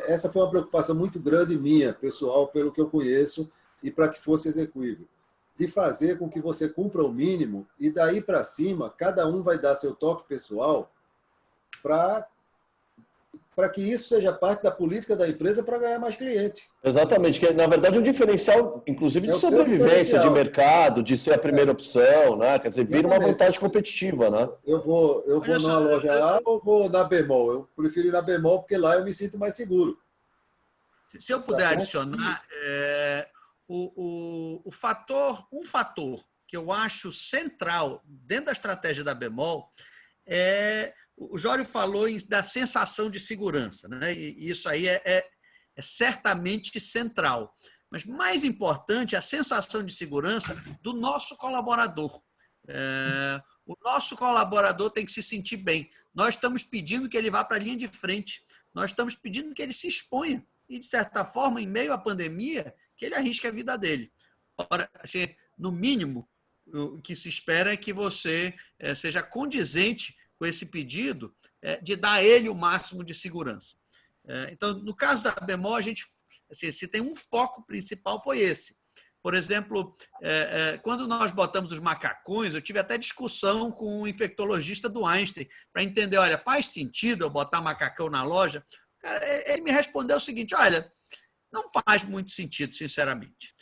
Speaker 2: Essa foi uma preocupação muito grande minha, pessoal, pelo que eu conheço, e para que fosse execuível, de fazer com que você cumpra o mínimo e daí para cima, cada um vai dar seu toque pessoal para que isso seja parte da política da empresa para ganhar mais cliente.
Speaker 1: Exatamente, que na verdade é um diferencial, inclusive, de
Speaker 2: É o seu
Speaker 1: sobrevivência, de
Speaker 2: diferencial.
Speaker 1: mercado, de ser a primeira opção, né? Quer dizer, vira uma
Speaker 2: Exatamente.
Speaker 1: vantagem competitiva, né?
Speaker 2: Eu vou numa loja A ou vou na bemol? Eu prefiro ir na bemol porque lá eu me sinto mais seguro.
Speaker 3: Se eu puder adicionar, um fator que eu acho central dentro da estratégia da bemol é... O Jório falou da sensação de segurança, né? E isso aí é certamente central. Mas mais importante é a sensação de segurança do nosso colaborador. O nosso colaborador tem que se sentir bem. Nós estamos pedindo que ele vá para a linha de frente. Nós estamos pedindo que ele se exponha. E, de certa forma, em meio à pandemia, que ele arrisque a vida dele. Ora, assim, no mínimo, o que se espera é que você seja condizente com esse pedido de dar a ele o máximo de segurança. Então, no caso da bemol, a gente, assim, se tem um foco principal, foi esse. Por exemplo, quando nós botamos os macacões, eu tive até discussão com o infectologista do Einstein para entender, olha, faz sentido eu botar macacão na loja? Cara, ele me respondeu o seguinte, olha, não faz muito sentido, sinceramente.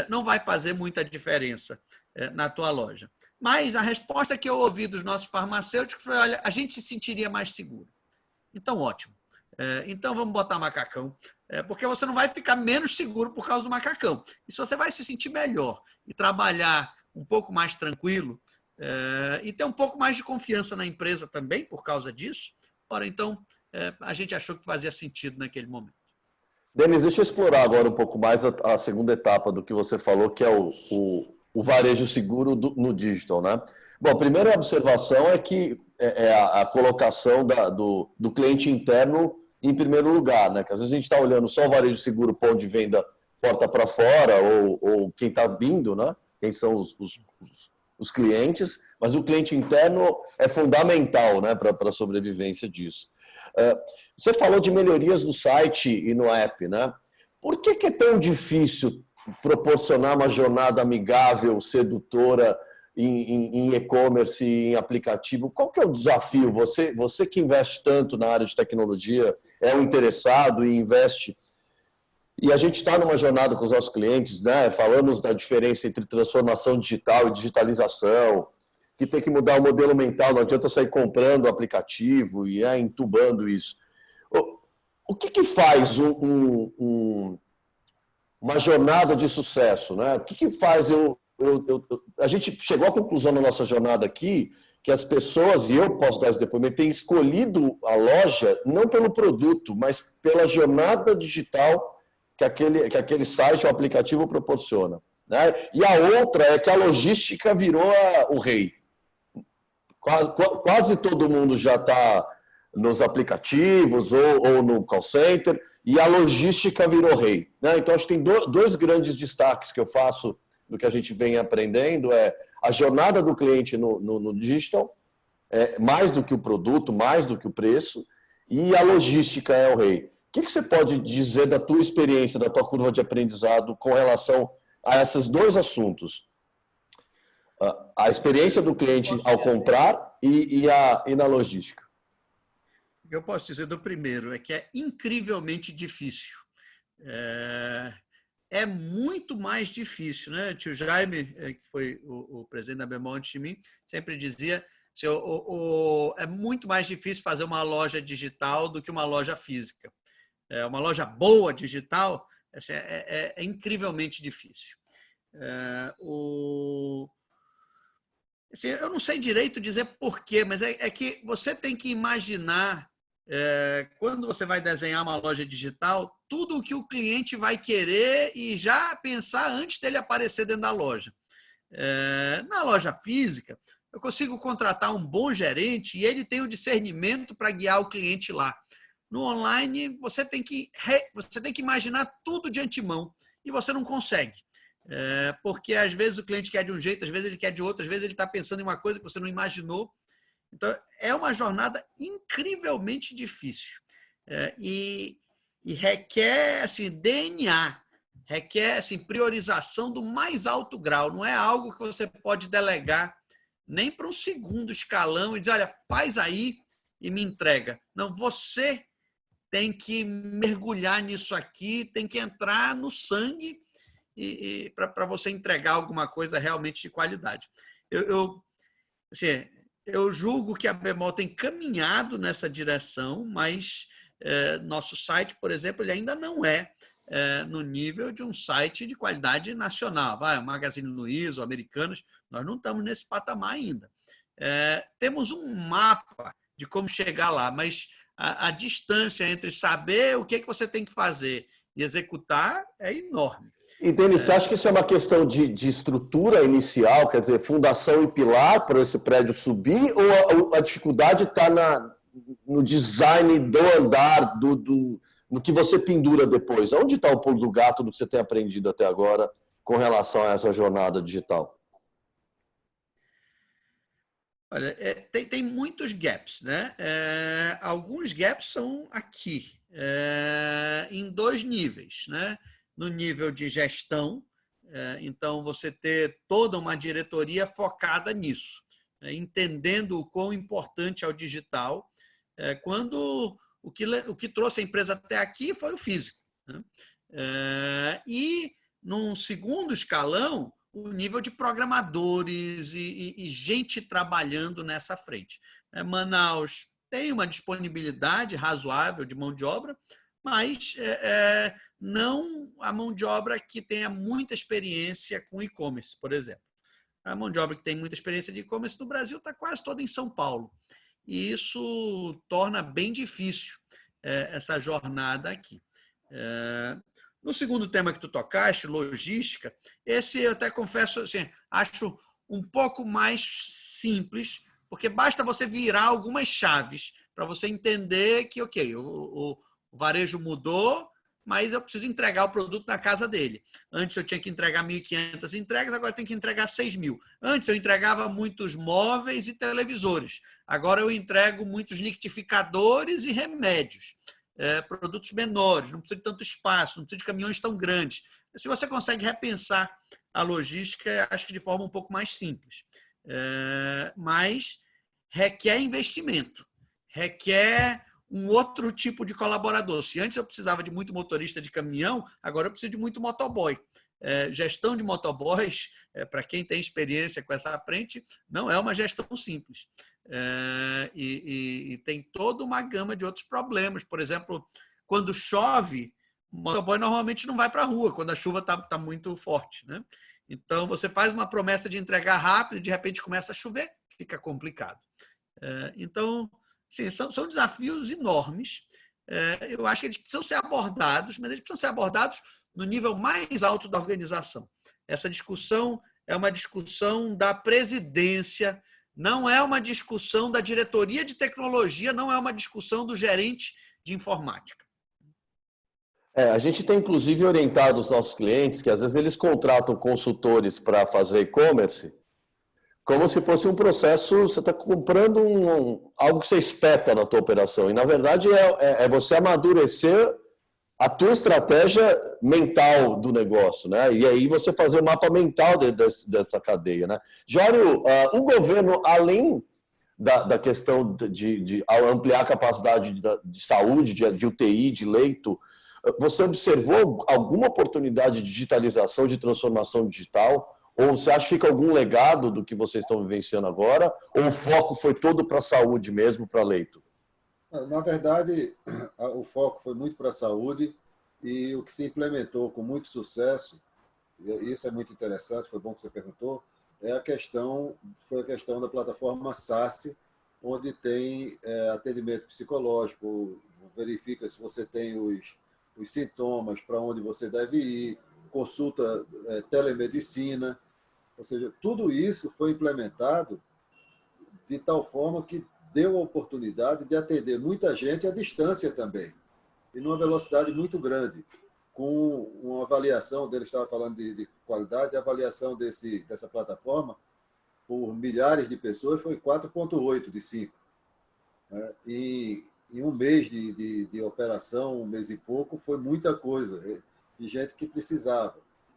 Speaker 3: Não vai fazer muita diferença na tua loja. Mas a resposta que eu ouvi dos nossos farmacêuticos foi, olha, a gente se sentiria mais seguro. Então, ótimo. Então, vamos botar macacão, porque você não vai ficar menos seguro por causa do macacão. E se você vai se sentir melhor e trabalhar um pouco mais tranquilo e ter um pouco mais de confiança na empresa também por causa disso, ora, então, a gente achou que fazia sentido naquele momento.
Speaker 1: Denis, deixa eu explorar agora um pouco mais a segunda etapa do que você falou, que é o varejo seguro no digital, né? Bom, a primeira observação é que a colocação do cliente interno em primeiro lugar, né? Que às vezes a gente está olhando só o varejo seguro, ponto de venda porta para fora, ou quem está vindo, né? Quem são os clientes, mas o cliente interno é fundamental, né, para a sobrevivência disso. Você falou de melhorias no site e no app, né? Por que é tão difícil proporcionar uma jornada amigável, sedutora em e-commerce e em aplicativo? Qual que é o desafio? Você que investe tanto na área de tecnologia, é um interessado e investe, e a gente está numa jornada com os nossos clientes, né? Falamos da diferença entre transformação digital e digitalização, que tem que mudar o modelo mental, não adianta sair comprando o aplicativo e entubando isso. O que faz uma jornada de sucesso, né? O que faz a gente chegou à conclusão na nossa jornada aqui que as pessoas, e eu posso dar esse depoimento, têm escolhido a loja não pelo produto, mas pela jornada digital que aquele site ou aplicativo proporciona, né? E a outra é que a logística virou o rei. Quase todo mundo já está nos aplicativos ou no call center, e a logística virou rei, né? Então, acho que tem dois grandes destaques que eu faço do que a gente vem aprendendo, a jornada do cliente no digital, mais do que o produto, mais do que o preço, e a logística é o rei. O que você pode dizer da tua experiência, da tua curva de aprendizado com relação a esses dois assuntos? A experiência do cliente ao comprar e na logística.
Speaker 3: O que eu posso dizer do primeiro é que é incrivelmente difícil. É muito mais difícil, né? O tio Jaime, que foi o presidente da Bemol antes de mim, sempre dizia assim, é muito mais difícil fazer uma loja digital do que uma loja física. Uma loja boa digital assim, é incrivelmente difícil. Assim, eu não sei direito dizer porquê, mas é que você tem que imaginar, quando você vai desenhar uma loja digital, tudo o que o cliente vai querer e já pensar antes dele aparecer dentro da loja. Na loja física, eu consigo contratar um bom gerente e ele tem o discernimento para guiar o cliente lá. No online, você tem que imaginar tudo de antemão e você não consegue. Porque às vezes o cliente quer de um jeito, às vezes ele quer de outro, às vezes ele está pensando em uma coisa que você não imaginou. Então, é uma jornada incrivelmente difícil. E requer assim, DNA, requer assim, priorização do mais alto grau. Não é algo que você pode delegar nem para um segundo escalão e dizer, olha, faz aí e me entrega. Não, você tem que mergulhar nisso aqui, tem que entrar no sangue para você entregar alguma coisa realmente de qualidade. Eu julgo que a Bemol tem caminhado nessa direção, mas nosso site, por exemplo, ele ainda não é no nível de um site de qualidade nacional. O Magazine Luiza, o Americanas, nós não estamos nesse patamar ainda. Temos um mapa de como chegar lá, mas a distância entre saber o que você tem que fazer e executar é enorme.
Speaker 1: E, Denis, você acha que isso é uma questão de estrutura inicial, quer dizer, fundação e pilar para esse prédio subir, ou a dificuldade está no design do andar, no que você pendura depois? Onde está o pulo do gato do que você tem aprendido até agora com relação a essa jornada digital?
Speaker 3: Olha, tem muitos gaps, né? Alguns gaps são aqui, em dois níveis, né? No nível de gestão, então você ter toda uma diretoria focada nisso, entendendo o quão importante é o digital, quando o que trouxe a empresa até aqui foi o físico, né? E, num segundo escalão, o nível de programadores e gente trabalhando nessa frente. Manaus tem uma disponibilidade razoável de mão de obra, mas não a mão de obra que tenha muita experiência com e-commerce, por exemplo. A mão de obra que tem muita experiência de e-commerce no Brasil está quase toda em São Paulo. E isso torna bem difícil essa jornada aqui. No segundo tema que tu tocaste, logística, esse eu até confesso, assim, acho um pouco mais simples, porque basta você virar algumas chaves para você entender que, ok, o varejo mudou, mas eu preciso entregar o produto na casa dele. Antes eu tinha que entregar 1.500 entregas, agora eu tenho que entregar 6.000. Antes eu entregava muitos móveis e televisores, agora eu entrego muitos liquidificadores e remédios. Produtos menores, não precisa de tanto espaço, não precisa de caminhões tão grandes. Se você consegue repensar a logística, acho que de forma um pouco mais simples. Mas requer investimento, requer um outro tipo de colaborador. Se antes eu precisava de muito motorista de caminhão, agora eu preciso de muito motoboy. Gestão de motoboys, para quem tem experiência com essa frente, não é uma gestão simples. E tem toda uma gama de outros problemas. Por exemplo, quando chove, o motoboy normalmente não vai para a rua, quando a chuva está muito forte, né? Então, você faz uma promessa de entregar rápido e, de repente, começa a chover, fica complicado. Então, sim, são desafios enormes. Eu acho que eles precisam ser abordados, mas eles precisam ser abordados no nível mais alto da organização. Essa discussão é uma discussão da presidência, não é uma discussão da diretoria de tecnologia, não é uma discussão do gerente de informática.
Speaker 1: A gente tem, inclusive, orientado os nossos clientes que, às vezes, eles contratam consultores para fazer e-commerce, como se fosse um processo, você está comprando algo que você espeta na tua operação. E, na verdade, é você amadurecer a tua estratégia mental do negócio, né? E aí você fazer o mapa mental dessa cadeia, né? Jório, o governo, além da questão de ampliar a capacidade de saúde, de UTI, de leito, você observou alguma oportunidade de digitalização, de transformação digital? Ou você acha que fica algum legado do que vocês estão vivenciando agora? Ou o foco foi todo para a saúde mesmo, para leito?
Speaker 2: Na verdade, o foco foi muito para a saúde e o que se implementou com muito sucesso, e isso é muito interessante, foi bom que você perguntou, foi a questão da plataforma SaaS, onde tem atendimento psicológico, verifica se você tem os sintomas, para onde você deve ir, consulta telemedicina, ou seja, tudo isso foi implementado de tal forma que deu a oportunidade de atender muita gente à distância também, e numa velocidade muito grande, com uma avaliação, dele estava falando de qualidade, a avaliação dessa plataforma por milhares de pessoas foi 4,8 de 5. Né? E em um mês de operação, um mês e pouco, foi muita coisa, de gente que precisava.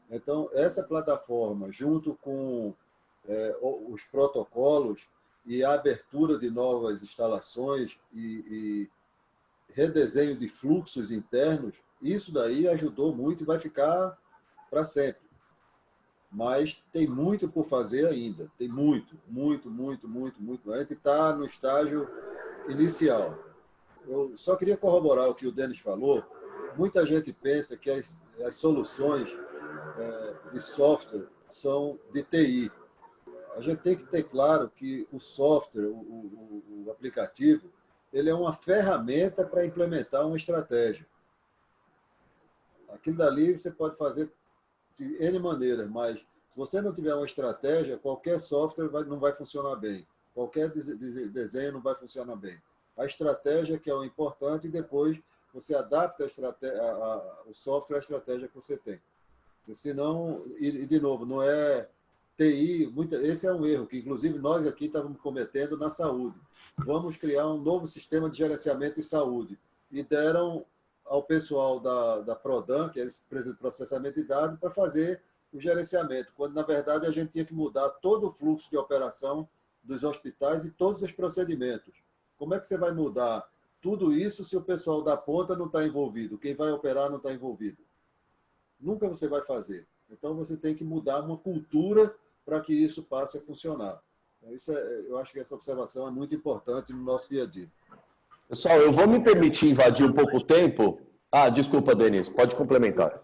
Speaker 2: Então, essa plataforma, junto com os protocolos e a abertura de novas instalações e redesenho de fluxos internos, isso daí ajudou muito e vai ficar para sempre. Mas tem muito por fazer ainda. Tem muito. A gente está no estágio inicial. Eu só queria corroborar o que o Denis falou. Muita gente pensa que as soluções de software são de TI. A gente tem que ter claro que o software, o aplicativo, ele é uma ferramenta para implementar uma estratégia. Aquilo dali você pode fazer de N maneiras, mas se você não tiver uma estratégia, qualquer software não vai funcionar bem. Qualquer desenho não vai funcionar bem. A estratégia que é o importante e depois você adapta o software à estratégia que você tem. Senão, e de novo, não é TI, esse é um erro que, inclusive, nós aqui estávamos cometendo na saúde. Vamos criar um novo sistema de gerenciamento de saúde. E deram ao pessoal da Prodan, que é esse processamento de dados, para fazer o gerenciamento, quando, na verdade, a gente tinha que mudar todo o fluxo de operação dos hospitais e todos os procedimentos. Como é que você vai mudar tudo isso se o pessoal da ponta não está envolvido? Quem vai operar não está envolvido? Nunca você vai fazer. Então, você tem que mudar uma cultura para que isso passe a funcionar. Eu acho que essa observação é muito importante no nosso dia a dia.
Speaker 1: Pessoal, eu vou me permitir invadir um pouco o tempo. Desculpa, Denis, pode complementar.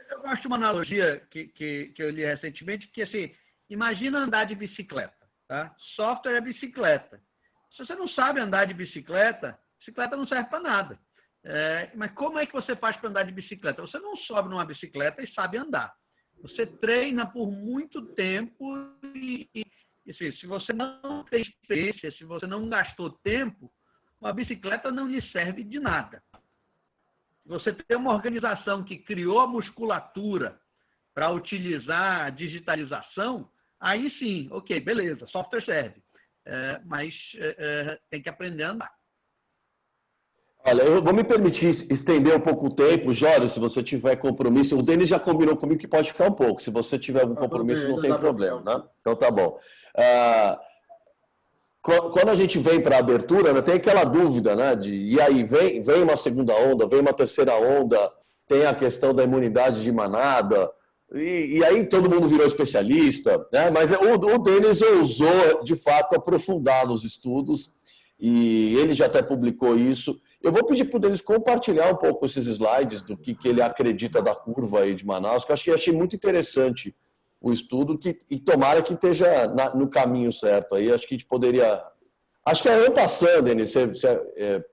Speaker 4: Eu gosto de uma analogia que eu li recentemente, que assim, imagina andar de bicicleta. Tá? Software é bicicleta. Se você não sabe andar de bicicleta, bicicleta não serve para nada. Mas como é que você faz para andar de bicicleta? Você não sobe numa bicicleta e sabe andar. Você treina por muito tempo e assim, se você não tem experiência, se você não gastou tempo, uma bicicleta não lhe serve de nada. Você tem uma organização que criou a musculatura para utilizar a digitalização, aí sim, ok, beleza, software serve. Mas tem que aprender a andar.
Speaker 1: Olha, eu vou me permitir estender um pouco o tempo. Jório, se você tiver compromisso, o Denis já combinou comigo que pode ficar um pouco. Se você tiver algum compromisso, não tem problema, né? Então tá bom. Quando a gente vem para a abertura, né, tem aquela dúvida, né? E aí, vem uma segunda onda, vem uma terceira onda, tem a questão da imunidade de manada, e aí todo mundo virou especialista, né? Mas o Denis ousou, de fato, aprofundar nos estudos, e ele já até publicou isso. Eu vou pedir para o Denis compartilhar um pouco esses slides do que ele acredita da curva aí de Manaus, que eu achei muito interessante o estudo, e tomara que esteja no caminho certo. Aí acho que a gente poderia... Acho que é ano passando, Denis,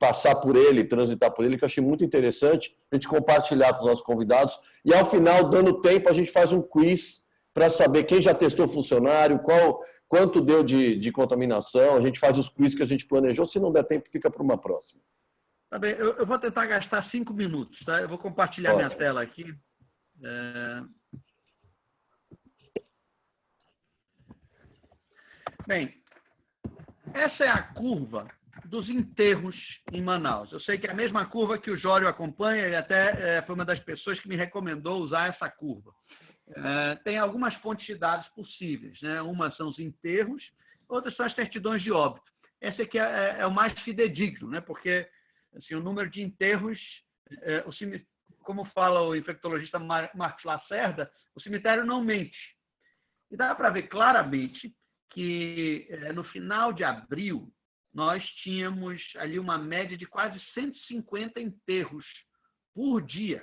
Speaker 1: passar por ele, transitar por ele, que eu achei muito interessante a gente compartilhar com os nossos convidados. E ao final, dando tempo, a gente faz um quiz para saber quem já testou funcionário, quanto deu de contaminação. A gente faz os quiz que a gente planejou. Se não der tempo, fica para uma próxima.
Speaker 4: Tá bem, eu vou tentar gastar 5 minutos, tá? Eu vou compartilhar minha tela aqui. Bem, essa é a curva dos enterros em Manaus. Eu sei que é a mesma curva que o Jório acompanha, ele até foi uma das pessoas que me recomendou usar essa curva. Tem algumas fontes de dados possíveis, né? Uma são os enterros, outras são as certidões de óbito. Esse aqui é o mais fidedigno, né? Porque assim, o número de enterros, como fala o infectologista Marcos Lacerda, o cemitério não mente. E dá para ver claramente que no final de abril nós tínhamos ali uma média de quase 150 enterros por dia.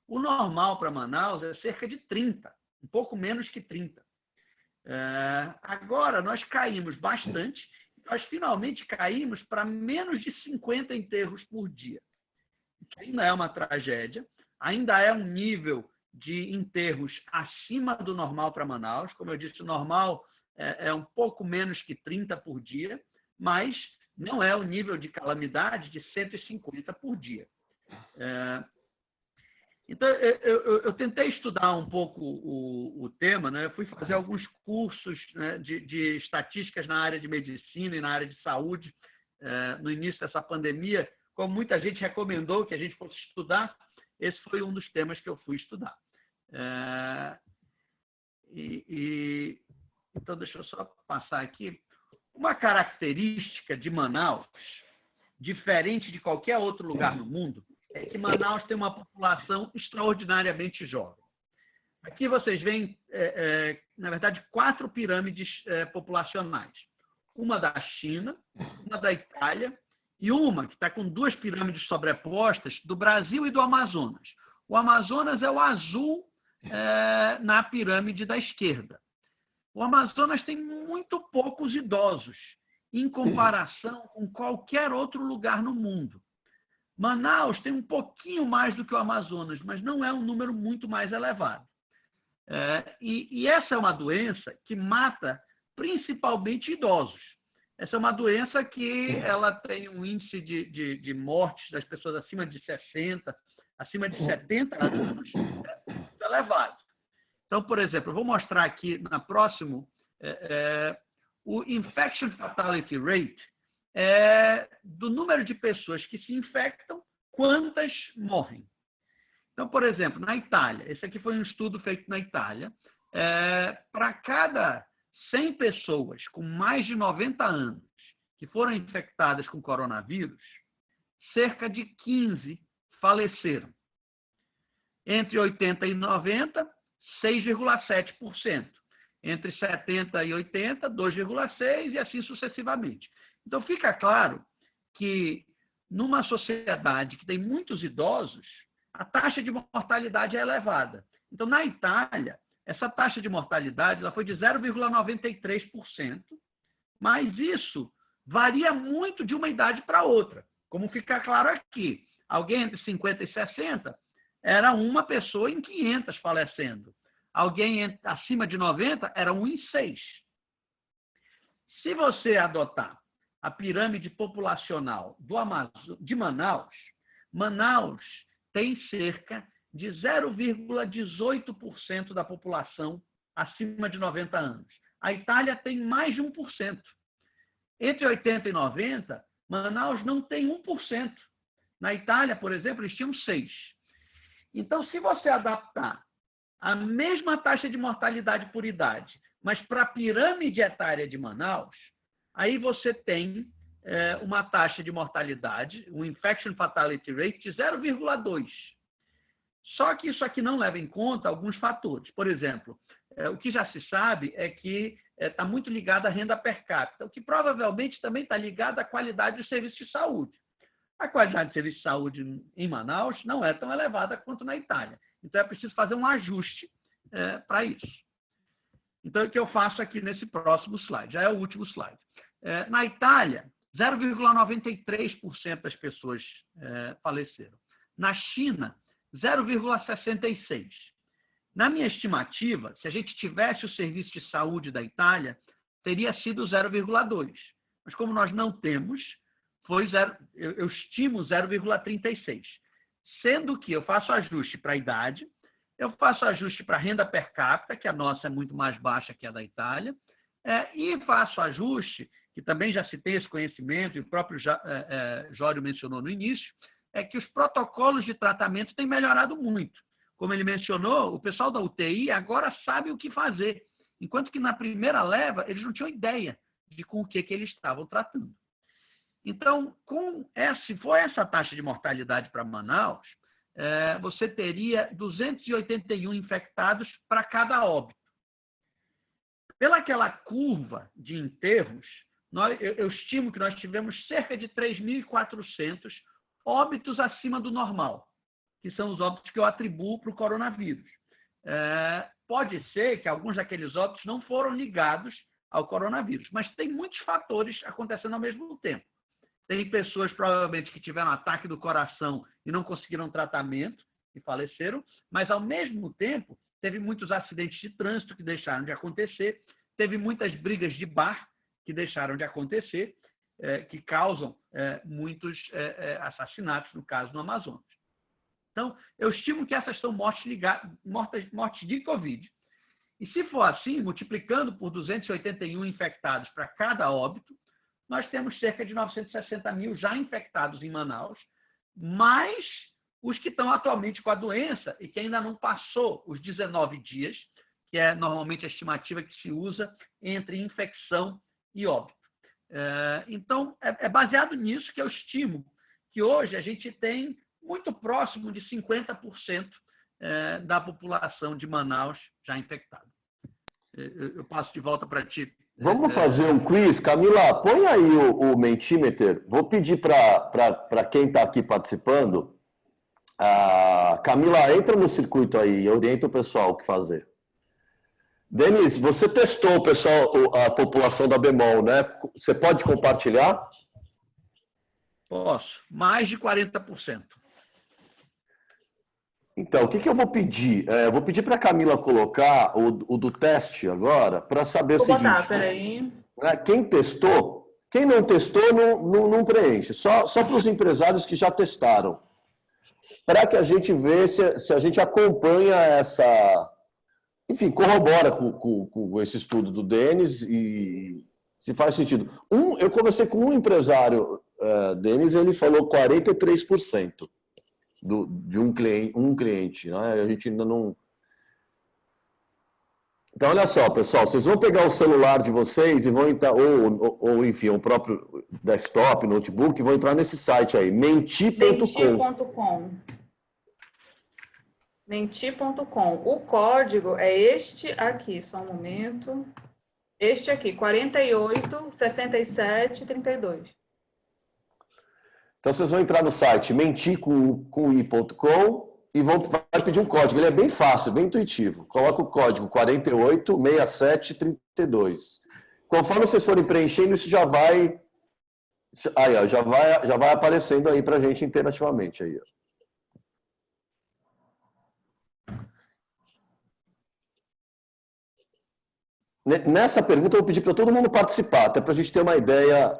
Speaker 4: O normal para Manaus é cerca de 30, um pouco menos que 30. Agora nós caímos bastante, nós finalmente caímos para menos de 50 enterros por dia. Ainda é uma tragédia, ainda é um nível de enterros acima do normal para Manaus. Como eu disse, o normal é um pouco menos que 30 por dia, mas não é o nível de calamidade de 150 por dia. Então, eu tentei estudar um pouco o tema, né? Eu fui fazer alguns cursos, né, de estatísticas na área de medicina e na área de saúde no início dessa pandemia. Como muita gente recomendou que a gente fosse estudar, esse foi um dos temas que eu fui estudar. Então, deixa eu só passar aqui. Uma característica de Manaus, diferente de qualquer outro lugar no mundo, é que Manaus tem uma população extraordinariamente jovem. Aqui vocês veem, na verdade, 4 pirâmides populacionais. Uma da China, uma da Itália e uma que está com 2 pirâmides sobrepostas do Brasil e do Amazonas. O Amazonas é o azul na pirâmide da esquerda. O Amazonas tem muito poucos idosos em comparação com qualquer outro lugar no mundo. Manaus tem um pouquinho mais do que o Amazonas, mas não é um número muito mais elevado. E essa é uma doença que mata principalmente idosos. Essa é uma doença que ela tem um índice de mortes das pessoas acima de 60, acima de 70 anos muito elevado. Então, por exemplo, eu vou mostrar aqui na próxima o Infection Fatality Rate do número de pessoas que se infectam, quantas morrem. Então, por exemplo, na Itália, esse aqui foi um estudo feito na Itália, para cada 100 pessoas com mais de 90 anos que foram infectadas com coronavírus, cerca de 15 faleceram. Entre 80 e 90, 6,7%. Entre 70 e 80, 2,6% e assim sucessivamente. Então, fica claro que, numa sociedade que tem muitos idosos, a taxa de mortalidade é elevada. Então, na Itália, essa taxa de mortalidade ela foi de 0,93%, mas isso varia muito de uma idade para outra. Como fica claro aqui, alguém entre 50 e 60 era uma pessoa em 500 falecendo. Alguém acima de 90 era 1 em 6. Se você adotar a pirâmide populacional de Manaus, Manaus tem cerca de 0,18% da população acima de 90 anos. A Itália tem mais de 1%. Entre 80 e 90, Manaus não tem 1%. Na Itália, por exemplo, eles tinham 6%. Então, se você adaptar a mesma taxa de mortalidade por idade, mas para a pirâmide etária de Manaus, aí você tem uma taxa de mortalidade, um Infection Fatality Rate de 0,2%. Só que isso aqui não leva em conta alguns fatores. Por exemplo, o que já se sabe é que está muito ligado à renda per capita, o que provavelmente também está ligado à qualidade do serviço de saúde. A qualidade de serviço de saúde em Manaus não é tão elevada quanto na Itália. Então, é preciso fazer um ajuste para isso. Então, o que eu faço aqui nesse próximo slide? Já é o último slide. Na Itália, 0,93% das pessoas faleceram. Na China, 0,66%. Na minha estimativa, se a gente tivesse o serviço de saúde da Itália, teria sido 0,2%. Mas como nós não temos, eu estimo 0,36%. Sendo que eu faço ajuste para a idade, eu faço ajuste para a renda per capita, que a nossa é muito mais baixa que a da Itália, E faço ajuste, que também já se tem esse conhecimento, e o próprio Jório mencionou no início, é que os protocolos de tratamento têm melhorado muito. Como ele mencionou, o pessoal da UTI agora sabe o que fazer, enquanto que na primeira leva eles não tinham ideia de com o que eles estavam tratando. Então, se for essa taxa de mortalidade para Manaus, você teria 281 infectados para cada óbito. Pelaquela curva de enterros, eu estimo que nós tivemos cerca de 3.400 óbitos acima do normal, que são os óbitos que eu atribuo para o coronavírus. Pode ser que alguns daqueles óbitos não foram ligados ao coronavírus, mas tem muitos fatores acontecendo ao mesmo tempo. Tem pessoas, provavelmente, que tiveram ataque do coração e não conseguiram tratamento e faleceram, mas, ao mesmo tempo, teve muitos acidentes de trânsito que deixaram de acontecer, teve muitas brigas de bar que deixaram de acontecer, que causam muitos assassinatos, no caso, no Amazonas. Então, eu estimo que essas são mortes de Covid. E se for assim, multiplicando por 281 infectados para cada óbito, nós temos cerca de 960 mil já infectados em Manaus, mais os que estão atualmente com a doença e que ainda não passou os 19 dias, que é normalmente a estimativa que se usa entre infecção e óbito. Então, é baseado nisso que eu estimo que hoje a gente tem muito próximo de 50% da população de Manaus já infectada. Eu passo de volta para ti.
Speaker 1: Vamos fazer um quiz? Camila, põe aí o Mentimeter. Vou pedir para quem está aqui participando. Camila, entra no circuito aí e orienta o pessoal o que fazer. Denis, você testou a população da Bemol, né? Você pode compartilhar?
Speaker 4: Posso. Mais de 40%.
Speaker 1: Então, o que eu vou pedir? Eu vou pedir para a Camila colocar o do teste agora, para saber o seguinte.
Speaker 5: Vou botar, peraí.
Speaker 1: Quem testou, quem não testou não preenche. Só para os empresários que já testaram. Para que a gente veja se a gente acompanha essa... Enfim, corrobora com esse estudo do Denis e se faz sentido. Eu comecei com um empresário, Denis, ele falou 43%. De um cliente, né? A gente ainda não... Então, olha só, pessoal, vocês vão pegar o celular de vocês e vão entrar, ou enfim, o próprio desktop, notebook, e vão entrar nesse site aí, menti.com.
Speaker 5: Menti.com. O código é este aqui, só um momento. Este aqui, 48 67 32.
Speaker 1: Então, vocês vão entrar no site menti.com e vai pedir um código. Ele é bem fácil, bem intuitivo. Coloca o código 486732. Conforme vocês forem preenchendo, isso já vai aparecendo aí para a gente interativamente. Aí, ó. Nessa pergunta, eu vou pedir para todo mundo participar, até para a gente ter uma ideia...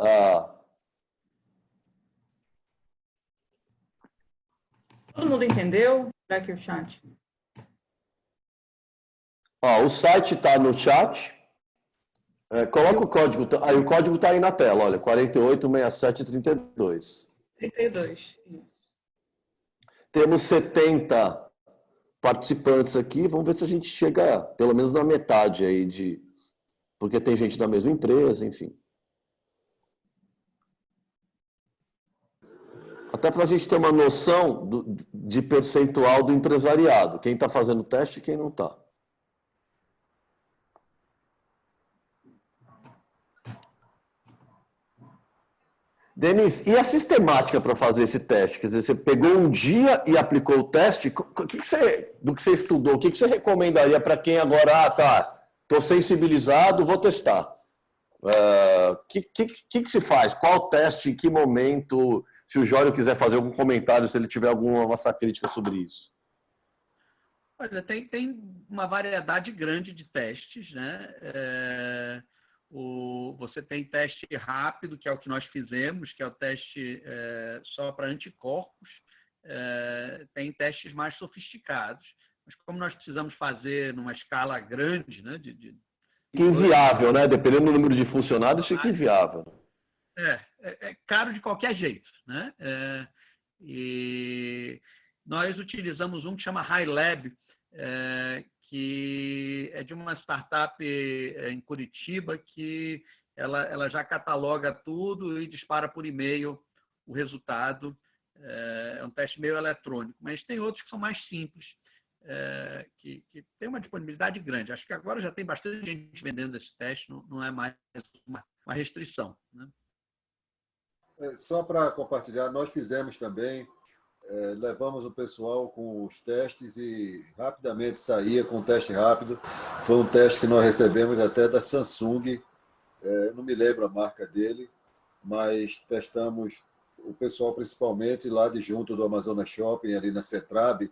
Speaker 5: Todo mundo entendeu? Olha aqui o chat.
Speaker 1: O site está no chat. Coloca o código. Aí o código está aí na tela, olha, 486732.
Speaker 5: 32.
Speaker 1: Temos 70 participantes aqui. Vamos ver se a gente chega pelo menos na metade aí porque tem gente da mesma empresa, enfim. Até para a gente ter uma noção de percentual do empresariado. Quem está fazendo teste e quem não está. Denis, e a sistemática para fazer esse teste? Quer dizer, você pegou um dia e aplicou o teste? Do que você estudou, o que você recomendaria para quem agora, estou sensibilizado, vou testar? O que se faz? Qual teste, em que momento? Se o Jório quiser fazer algum comentário, se ele tiver alguma massa crítica sobre isso.
Speaker 4: Olha, tem uma variedade grande de testes, né? Você tem teste rápido, que é o que nós fizemos, que é o teste só para anticorpos. Tem testes mais sofisticados. Mas como nós precisamos fazer numa escala grande, né,
Speaker 1: inviável, né? Dependendo do número de funcionários, fica inviável.
Speaker 4: É caro de qualquer jeito, né? E nós utilizamos um que chama HighLab, que é de uma startup em Curitiba que ela já cataloga tudo e dispara por e-mail o resultado. É um teste meio eletrônico, mas tem outros que são mais simples, que tem uma disponibilidade grande. Acho que agora já tem bastante gente vendendo esse teste, não é mais uma restrição, né?
Speaker 2: Só para compartilhar, nós fizemos também, levamos o pessoal com os testes e rapidamente saía com um teste rápido. Foi um teste que nós recebemos até da Samsung, não me lembro a marca dele, mas testamos o pessoal principalmente lá de junto do Amazonas Shopping, ali na Cetrab,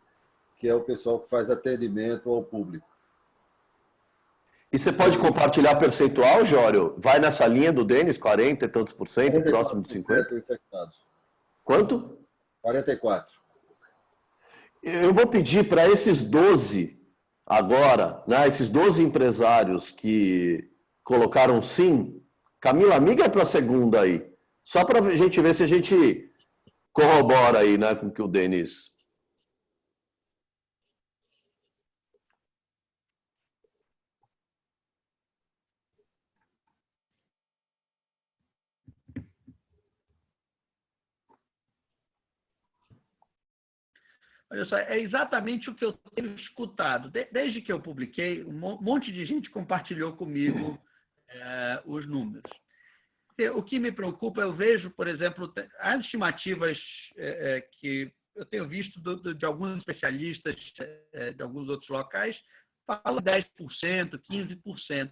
Speaker 2: que é o pessoal que faz atendimento ao público.
Speaker 1: E você pode compartilhar percentual, Jório? Vai nessa linha do Denis, 40 e tantos por cento, próximo de 50%?
Speaker 2: Infectados.
Speaker 1: Quanto?
Speaker 2: 44%.
Speaker 1: Eu vou pedir para esses 12 agora, né, esses 12 empresários que colocaram sim, Camila, migra para a segunda aí, só para a gente ver se a gente corrobora aí, né, com o que o Denis...
Speaker 4: Olha só, é exatamente o que eu tenho escutado. Desde que eu publiquei, um monte de gente compartilhou comigo os números. O que me preocupa, eu vejo, por exemplo, as estimativas que eu tenho visto de alguns especialistas de alguns outros locais, falam 10%, 15%.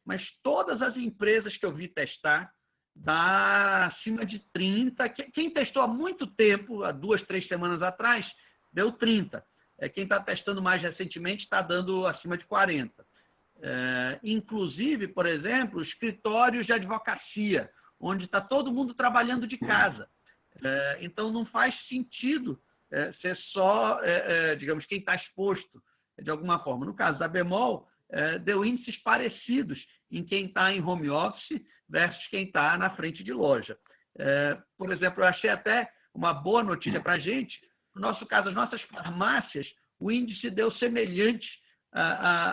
Speaker 4: Mas todas as empresas que eu vi testar, dá acima de 30%. Quem testou há muito tempo, há 2, 3 semanas atrás, deu 30%. Quem está testando mais recentemente está dando acima de 40%. Inclusive, por exemplo, escritórios de advocacia, onde está todo mundo trabalhando de casa. Então, não faz sentido ser só, digamos, quem está exposto de alguma forma. No caso da Bemol, deu índices parecidos em quem está em home office versus quem está na frente de loja. Por exemplo, eu achei até uma boa notícia para a gente. No nosso caso, as nossas farmácias, o índice deu semelhante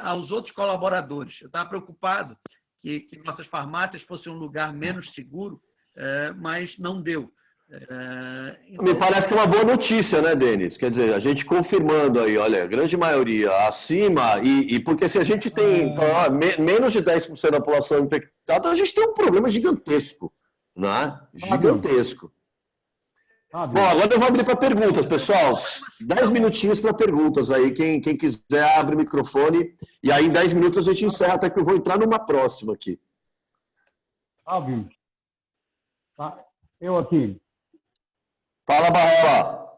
Speaker 4: aos outros colaboradores. Eu estava preocupado que nossas farmácias fossem um lugar menos seguro, mas não deu.
Speaker 1: Então... Me parece que é uma boa notícia, né, Denis? Quer dizer, a gente confirmando aí, olha, a grande maioria acima, e porque se a gente tem menos de 10% da população infectada, a gente tem um problema gigantesco, né? Gigantesco. Bom, agora eu vou abrir para perguntas, pessoal. 10 minutinhos para perguntas aí. Quem quiser, abre o microfone. E aí, em 10 minutos, a gente encerra, até que eu vou entrar numa próxima aqui.
Speaker 6: Fábio. Eu aqui.
Speaker 1: Fala, Barrola.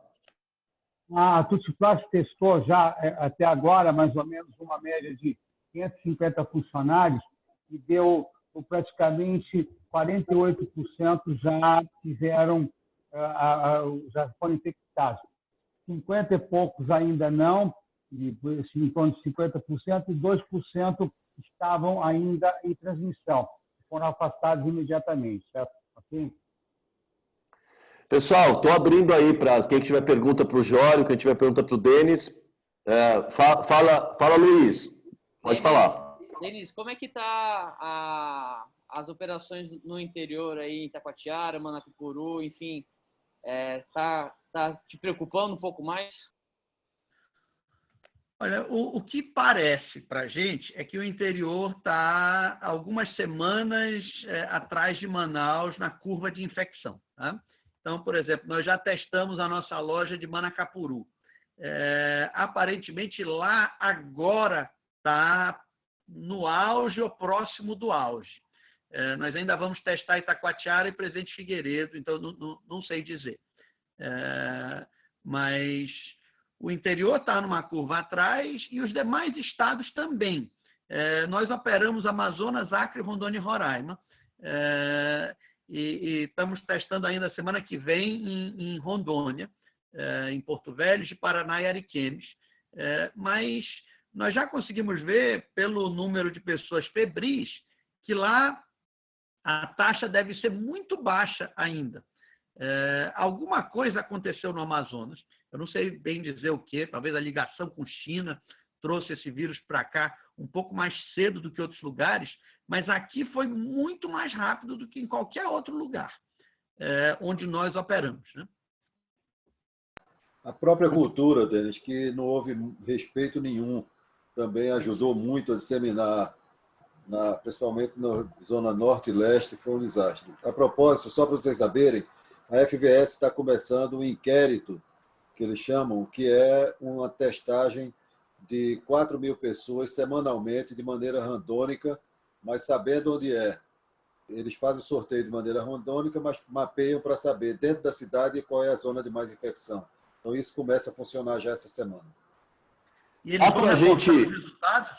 Speaker 6: A Tutiplas testou já, até agora, mais ou menos, uma média de 550 funcionários e deu praticamente 48% já fizeram... já foram infectados. 50 e poucos ainda não, em torno de 50%, e 2% estavam ainda em transmissão. Foram afastados imediatamente, certo? Okay?
Speaker 1: Pessoal, estou abrindo aí para quem tiver pergunta para o Jório, quem tiver pergunta para o Denis. Fala, Luiz. Pode falar.
Speaker 7: Denis, como é que está as operações no interior aí, em Itacoatiara, Manacapuru, enfim? Tá te preocupando um pouco mais?
Speaker 4: Olha, o que parece para a gente é que o interior está algumas semanas atrás de Manaus na curva de infecção. Tá? Então, por exemplo, nós já testamos a nossa loja de Manacapuru. Aparentemente, lá agora está no auge ou próximo do auge. Nós ainda vamos testar Itacoatiara e Presidente Figueiredo, então não sei dizer. Mas o interior está numa curva atrás e os demais estados também. Nós operamos Amazonas, Acre, Rondônia e Roraima. E estamos testando ainda semana que vem em Rondônia, em Porto Velho, de Paraná e Ariquemes. Mas nós já conseguimos ver, pelo número de pessoas febris, que lá a taxa deve ser muito baixa ainda. Alguma coisa aconteceu no Amazonas, eu não sei bem dizer o quê, talvez a ligação com China trouxe esse vírus para cá um pouco mais cedo do que outros lugares, mas aqui foi muito mais rápido do que em qualquer outro lugar onde nós operamos, né?
Speaker 2: A própria cultura, Denis, que não houve respeito nenhum, também ajudou muito a disseminar, principalmente na zona norte e leste, foi um desastre. A propósito, só para vocês saberem, a FVS está começando um inquérito, que eles chamam, que é uma testagem de 4.000 pessoas semanalmente, de maneira randômica, mas sabendo onde é. Eles fazem o sorteio de maneira randômica, mas mapeiam para saber, dentro da cidade, qual é a zona de mais infecção. Então, isso começa a funcionar já essa semana.
Speaker 4: E eles vão reportar os resultados?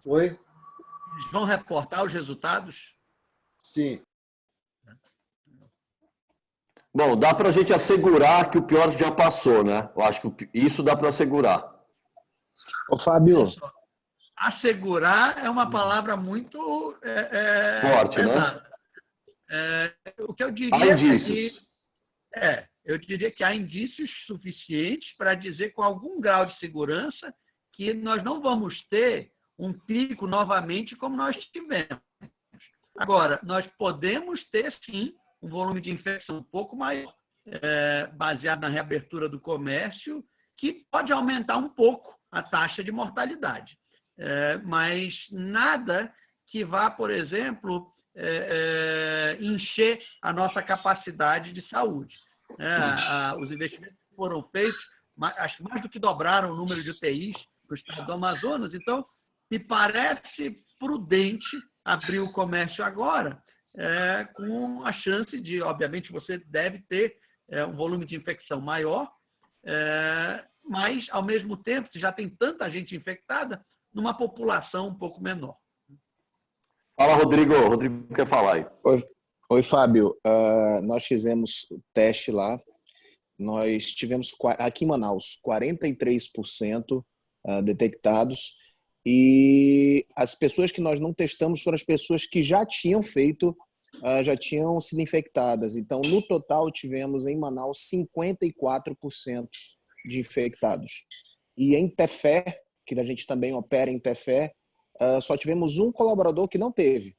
Speaker 2: Oi?
Speaker 4: Eles vão reportar os resultados?
Speaker 2: Sim.
Speaker 1: Bom, dá para a gente assegurar que o pior já passou, né? Eu acho que isso dá para assegurar.
Speaker 8: Ô, Fábio.
Speaker 4: Assegurar é uma palavra muito
Speaker 1: forte,
Speaker 4: pesada, né? O que eu diria
Speaker 1: há indícios.
Speaker 4: Eu diria que há indícios suficientes para dizer com algum grau de segurança que nós não vamos ter um pico novamente como nós tivemos. Agora, nós podemos ter, sim, um volume de infecção um pouco maior, baseado na reabertura do comércio, que pode aumentar um pouco a taxa de mortalidade. Mas nada que vá, por exemplo, encher a nossa capacidade de saúde. Os investimentos que foram feitos, acho que mais do que dobraram o número de UTIs no estado do Amazonas. Então, me parece prudente abrir o comércio agora, com a chance de, obviamente, você deve ter um volume de infecção maior, mas, ao mesmo tempo, se já tem tanta gente infectada, numa população um pouco menor.
Speaker 1: Fala, Rodrigo. Rodrigo quer falar aí.
Speaker 8: Oi, Fábio. Nós fizemos o teste lá. Nós tivemos, aqui em Manaus, 43% detectados. E as pessoas que nós não testamos foram as pessoas que já tinham sido infectadas. Então, no total, tivemos em Manaus 54% de infectados. E em Tefé, que a gente também opera em Tefé, só tivemos um colaborador que não teve.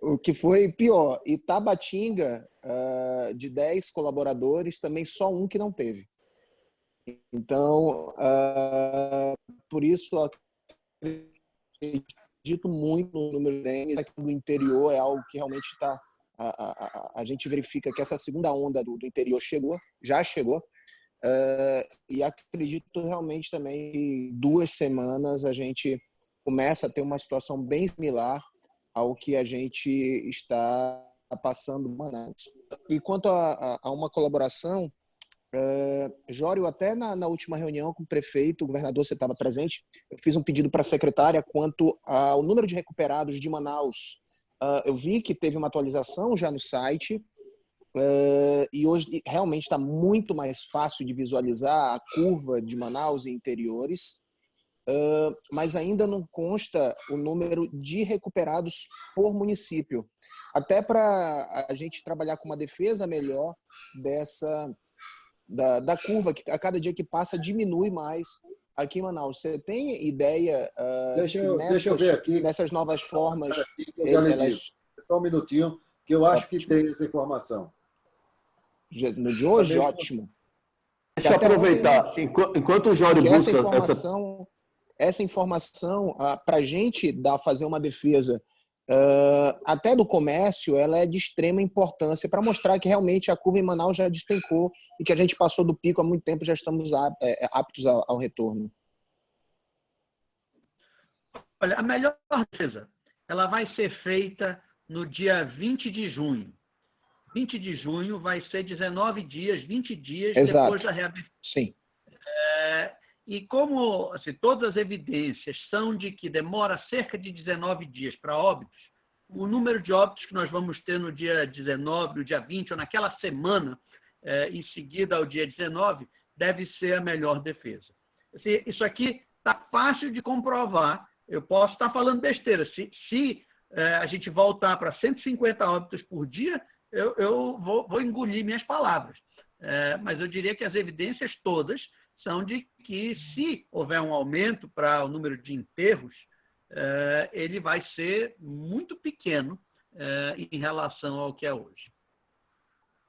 Speaker 8: O que foi pior. E Tabatinga, de 10 colaboradores, também só um que não teve. Então, por isso, acredito muito no número de dengues. Aqui no interior é algo que realmente está... A gente verifica que essa segunda onda do interior já chegou. E acredito realmente também que em 2 semanas a gente começa a ter uma situação bem similar ao que a gente está passando em Manaus. E quanto a uma colaboração, Jório, até na última reunião com o prefeito, o governador, você estava presente, eu fiz um pedido para a secretária quanto ao número de recuperados de Manaus. Eu vi que teve uma atualização já no site, e hoje realmente está muito mais fácil de visualizar a curva de Manaus e interiores, mas ainda não consta o número de recuperados por município, até para a gente trabalhar com uma defesa melhor da curva, que a cada dia que passa diminui mais aqui em Manaus. Você tem ideia
Speaker 2: deixa eu ver aqui,
Speaker 8: nessas novas formas?
Speaker 2: Só um minutinho, que eu acho que tem essa informação.
Speaker 8: No de hoje, ótimo.
Speaker 1: Deixa eu aproveitar. Enquanto o Jório busca
Speaker 8: essa informação para a gente fazer uma defesa até do comércio, ela é de extrema importância para mostrar que realmente a curva em Manaus já despencou e que a gente passou do pico há muito tempo, já estamos aptos ao retorno.
Speaker 4: Olha, a melhor defesa, ela vai ser feita no dia 20 de junho. 20 de junho vai ser 19 dias, 20 dias
Speaker 8: Exato.
Speaker 4: Depois da reabertura.
Speaker 8: Sim.
Speaker 4: E como assim, todas as evidências são de que demora cerca de 19 dias para óbitos, o número de óbitos que nós vamos ter no dia 19, no dia 20, ou naquela semana em seguida ao dia 19, deve ser a melhor defesa. Isso aqui está fácil de comprovar. Eu posso estar falando besteira. Se a gente voltar para 150 óbitos por dia, eu vou engolir minhas palavras. Mas eu diria que as evidências todas são de que, se houver um aumento para o número de enterros, ele vai ser muito pequeno em relação ao que é hoje.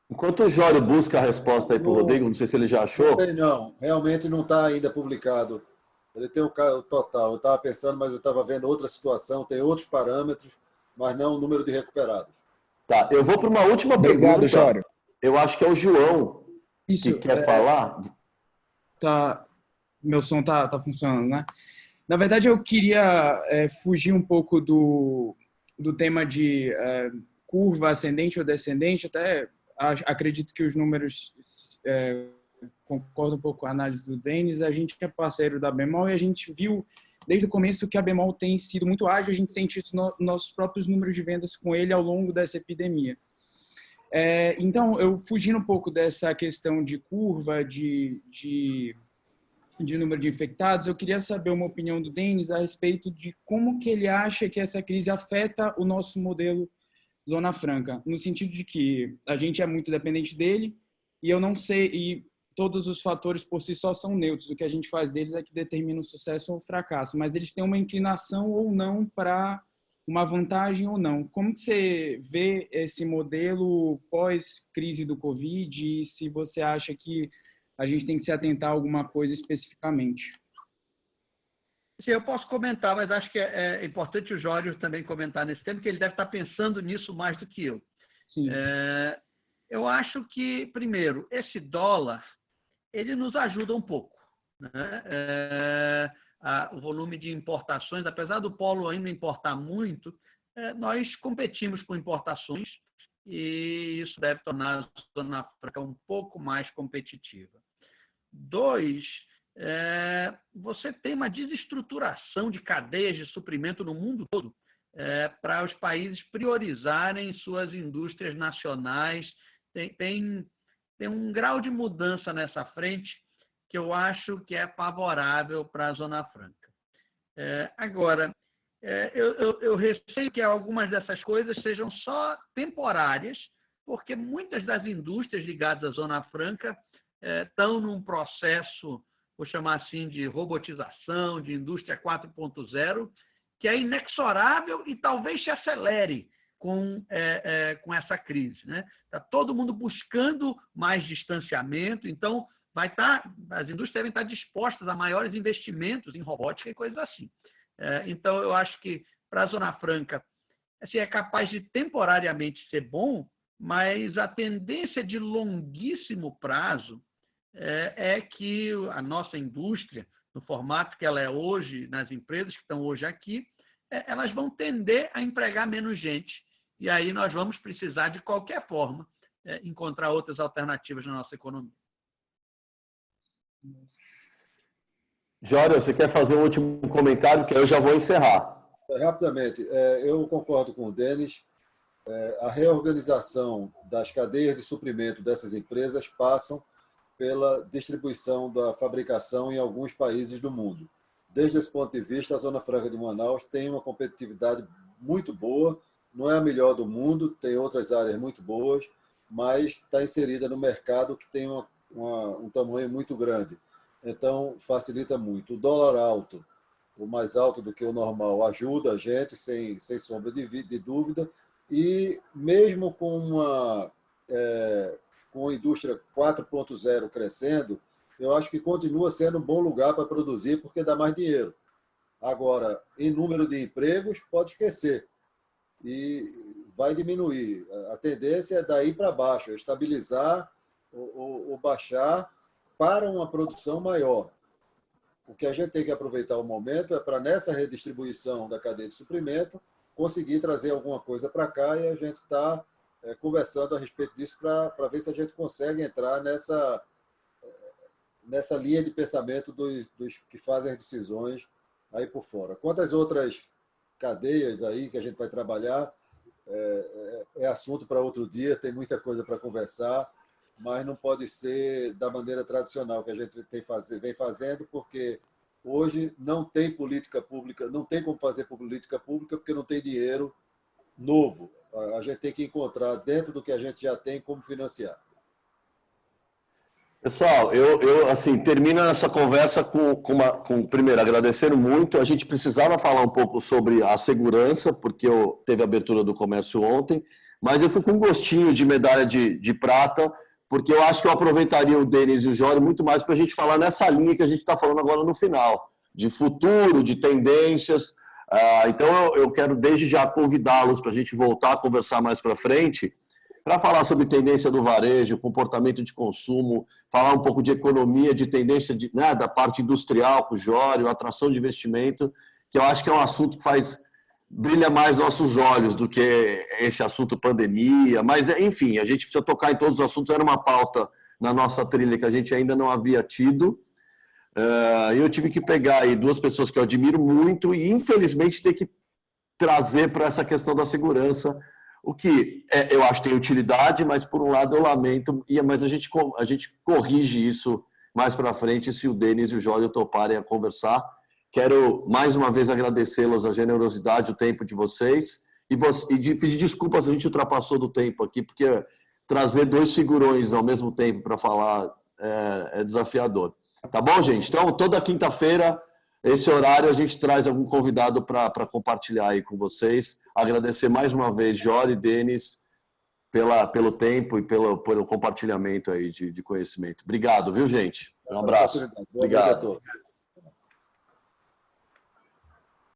Speaker 1: Enquanto o Jório busca a resposta aí para o Rodrigo, não sei se ele já achou.
Speaker 2: Não, realmente não está ainda publicado. Ele tem o total. Eu estava pensando, mas eu estava vendo outra situação, tem outros parâmetros, mas não o número de recuperados.
Speaker 1: Tá, eu vou para uma última
Speaker 8: Obrigado,
Speaker 1: pergunta.
Speaker 8: Jório.
Speaker 1: Eu acho que é o João que quer falar.
Speaker 9: Tá, meu som tá funcionando, né? Na verdade, eu queria fugir um pouco do tema de curva ascendente ou descendente. Até acredito que os números concordam um pouco com a análise do Denis. A gente é parceiro da Bemol e a gente viu desde o começo que a Bemol tem sido muito ágil. A gente sente isso nos nossos próprios números de vendas com ele ao longo dessa epidemia. Então, eu fugindo um pouco dessa questão de curva, de número de infectados, eu queria saber uma opinião do Denis a respeito de como que ele acha que essa crise afeta o nosso modelo Zona Franca, no sentido de que a gente é muito dependente dele e eu não sei, e todos os fatores por si só são neutros, o que a gente faz deles é que determina o sucesso ou o fracasso, mas eles têm uma inclinação ou não para uma vantagem ou não. Como que você vê esse modelo pós-crise do Covid e se você acha que a gente tem que se atentar a alguma coisa especificamente?
Speaker 4: Sim, eu posso comentar, mas acho que é importante o Jório também comentar nesse tema, porque ele deve estar pensando nisso mais do que eu.
Speaker 9: Sim.
Speaker 4: Eu acho que, primeiro, esse dólar, ele nos ajuda um pouco, né? O volume de importações, apesar do polo ainda importar muito, nós competimos com importações e isso deve tornar a Zona Franca um pouco mais competitiva. 2, você tem uma desestruturação de cadeias de suprimento no mundo todo para os países priorizarem suas indústrias nacionais. Tem um grau de mudança nessa frente que eu acho que é favorável para a Zona Franca. Agora, eu receio que algumas dessas coisas sejam só temporárias, porque muitas das indústrias ligadas à Zona Franca estão num processo, vou chamar assim, de robotização, de indústria 4.0, que é inexorável e talvez se acelere com essa crise, né? Está todo mundo buscando mais distanciamento, então as indústrias devem estar dispostas a maiores investimentos em robótica e coisas assim. Então, eu acho que para a Zona Franca assim, é capaz de temporariamente ser bom, mas a tendência de longuíssimo prazo é que a nossa indústria, no formato que ela é hoje, nas empresas que estão hoje aqui, elas vão tender a empregar menos gente. E aí nós vamos precisar, de qualquer forma, encontrar outras alternativas na nossa economia.
Speaker 1: Jório, você quer fazer um último comentário, que eu já vou encerrar.
Speaker 2: Rapidamente, eu concordo com o Denis. A reorganização das cadeias de suprimento dessas empresas passam pela distribuição da fabricação em alguns países do mundo. Desde esse ponto de vista, a Zona Franca de Manaus tem uma competitividade muito boa, não é a melhor do mundo, tem outras áreas muito boas, mas está inserida no mercado que tem um tamanho muito grande. Então, facilita muito. O dólar alto, o mais alto do que o normal, ajuda a gente, sem sombra de dúvida, e mesmo com a indústria 4.0 crescendo, eu acho que continua sendo um bom lugar para produzir, porque dá mais dinheiro. Agora, em número de empregos, pode esquecer. E vai diminuir. A tendência é daí para baixo, é estabilizar ou baixar para uma produção maior. O que a gente tem que aproveitar o momento é para, nessa redistribuição da cadeia de suprimento, conseguir trazer alguma coisa para cá, e a gente está conversando a respeito disso para ver se a gente consegue entrar nessa linha de pensamento dos que fazem as decisões aí por fora. Quanto às outras cadeias aí que a gente vai trabalhar, é assunto para outro dia, tem muita coisa para conversar. mas não pode ser da maneira tradicional que a gente vem fazendo, porque hoje não tem política pública, não tem como fazer política pública porque não tem dinheiro novo. A gente tem que encontrar dentro do que a gente já tem como financiar.
Speaker 1: Pessoal, eu assim, termino essa conversa com primeiro, agradecendo muito. A gente precisava falar um pouco sobre a segurança, porque teve a abertura do comércio ontem, mas eu fui com um gostinho de medalha de prata, porque eu acho que eu aproveitaria o Denis e o Jório muito mais para a gente falar nessa linha que a gente está falando agora no final, de futuro, de tendências. Então, eu quero desde já convidá-los para a gente voltar a conversar mais para frente, para falar sobre tendência do varejo, comportamento de consumo, falar um pouco de economia, de tendência da parte industrial com o Jório, atração de investimento, que eu acho que é um assunto que brilha mais nossos olhos do que esse assunto pandemia. Mas, enfim, a gente precisa tocar em todos os assuntos. Era uma pauta na nossa trilha que a gente ainda não havia tido. Eu tive que pegar aí duas pessoas que eu admiro muito e, infelizmente, ter que trazer para essa questão da segurança, o que eu acho que tem utilidade, mas, por um lado, eu lamento, mas a gente corrige isso mais para frente se o Denis e o Jório toparem a conversar. Quero, mais uma vez, agradecê-los a generosidade, o tempo de vocês e pedir desculpas, a gente ultrapassou do tempo aqui, porque trazer dois figurões ao mesmo tempo para falar é desafiador. Tá bom, gente? Então, toda quinta-feira, esse horário, a gente traz algum convidado para compartilhar aí com vocês. Agradecer mais uma vez, Jório e Denis, pelo tempo e pelo compartilhamento aí de conhecimento. Obrigado, viu, gente? Um abraço.
Speaker 2: Obrigado a todos.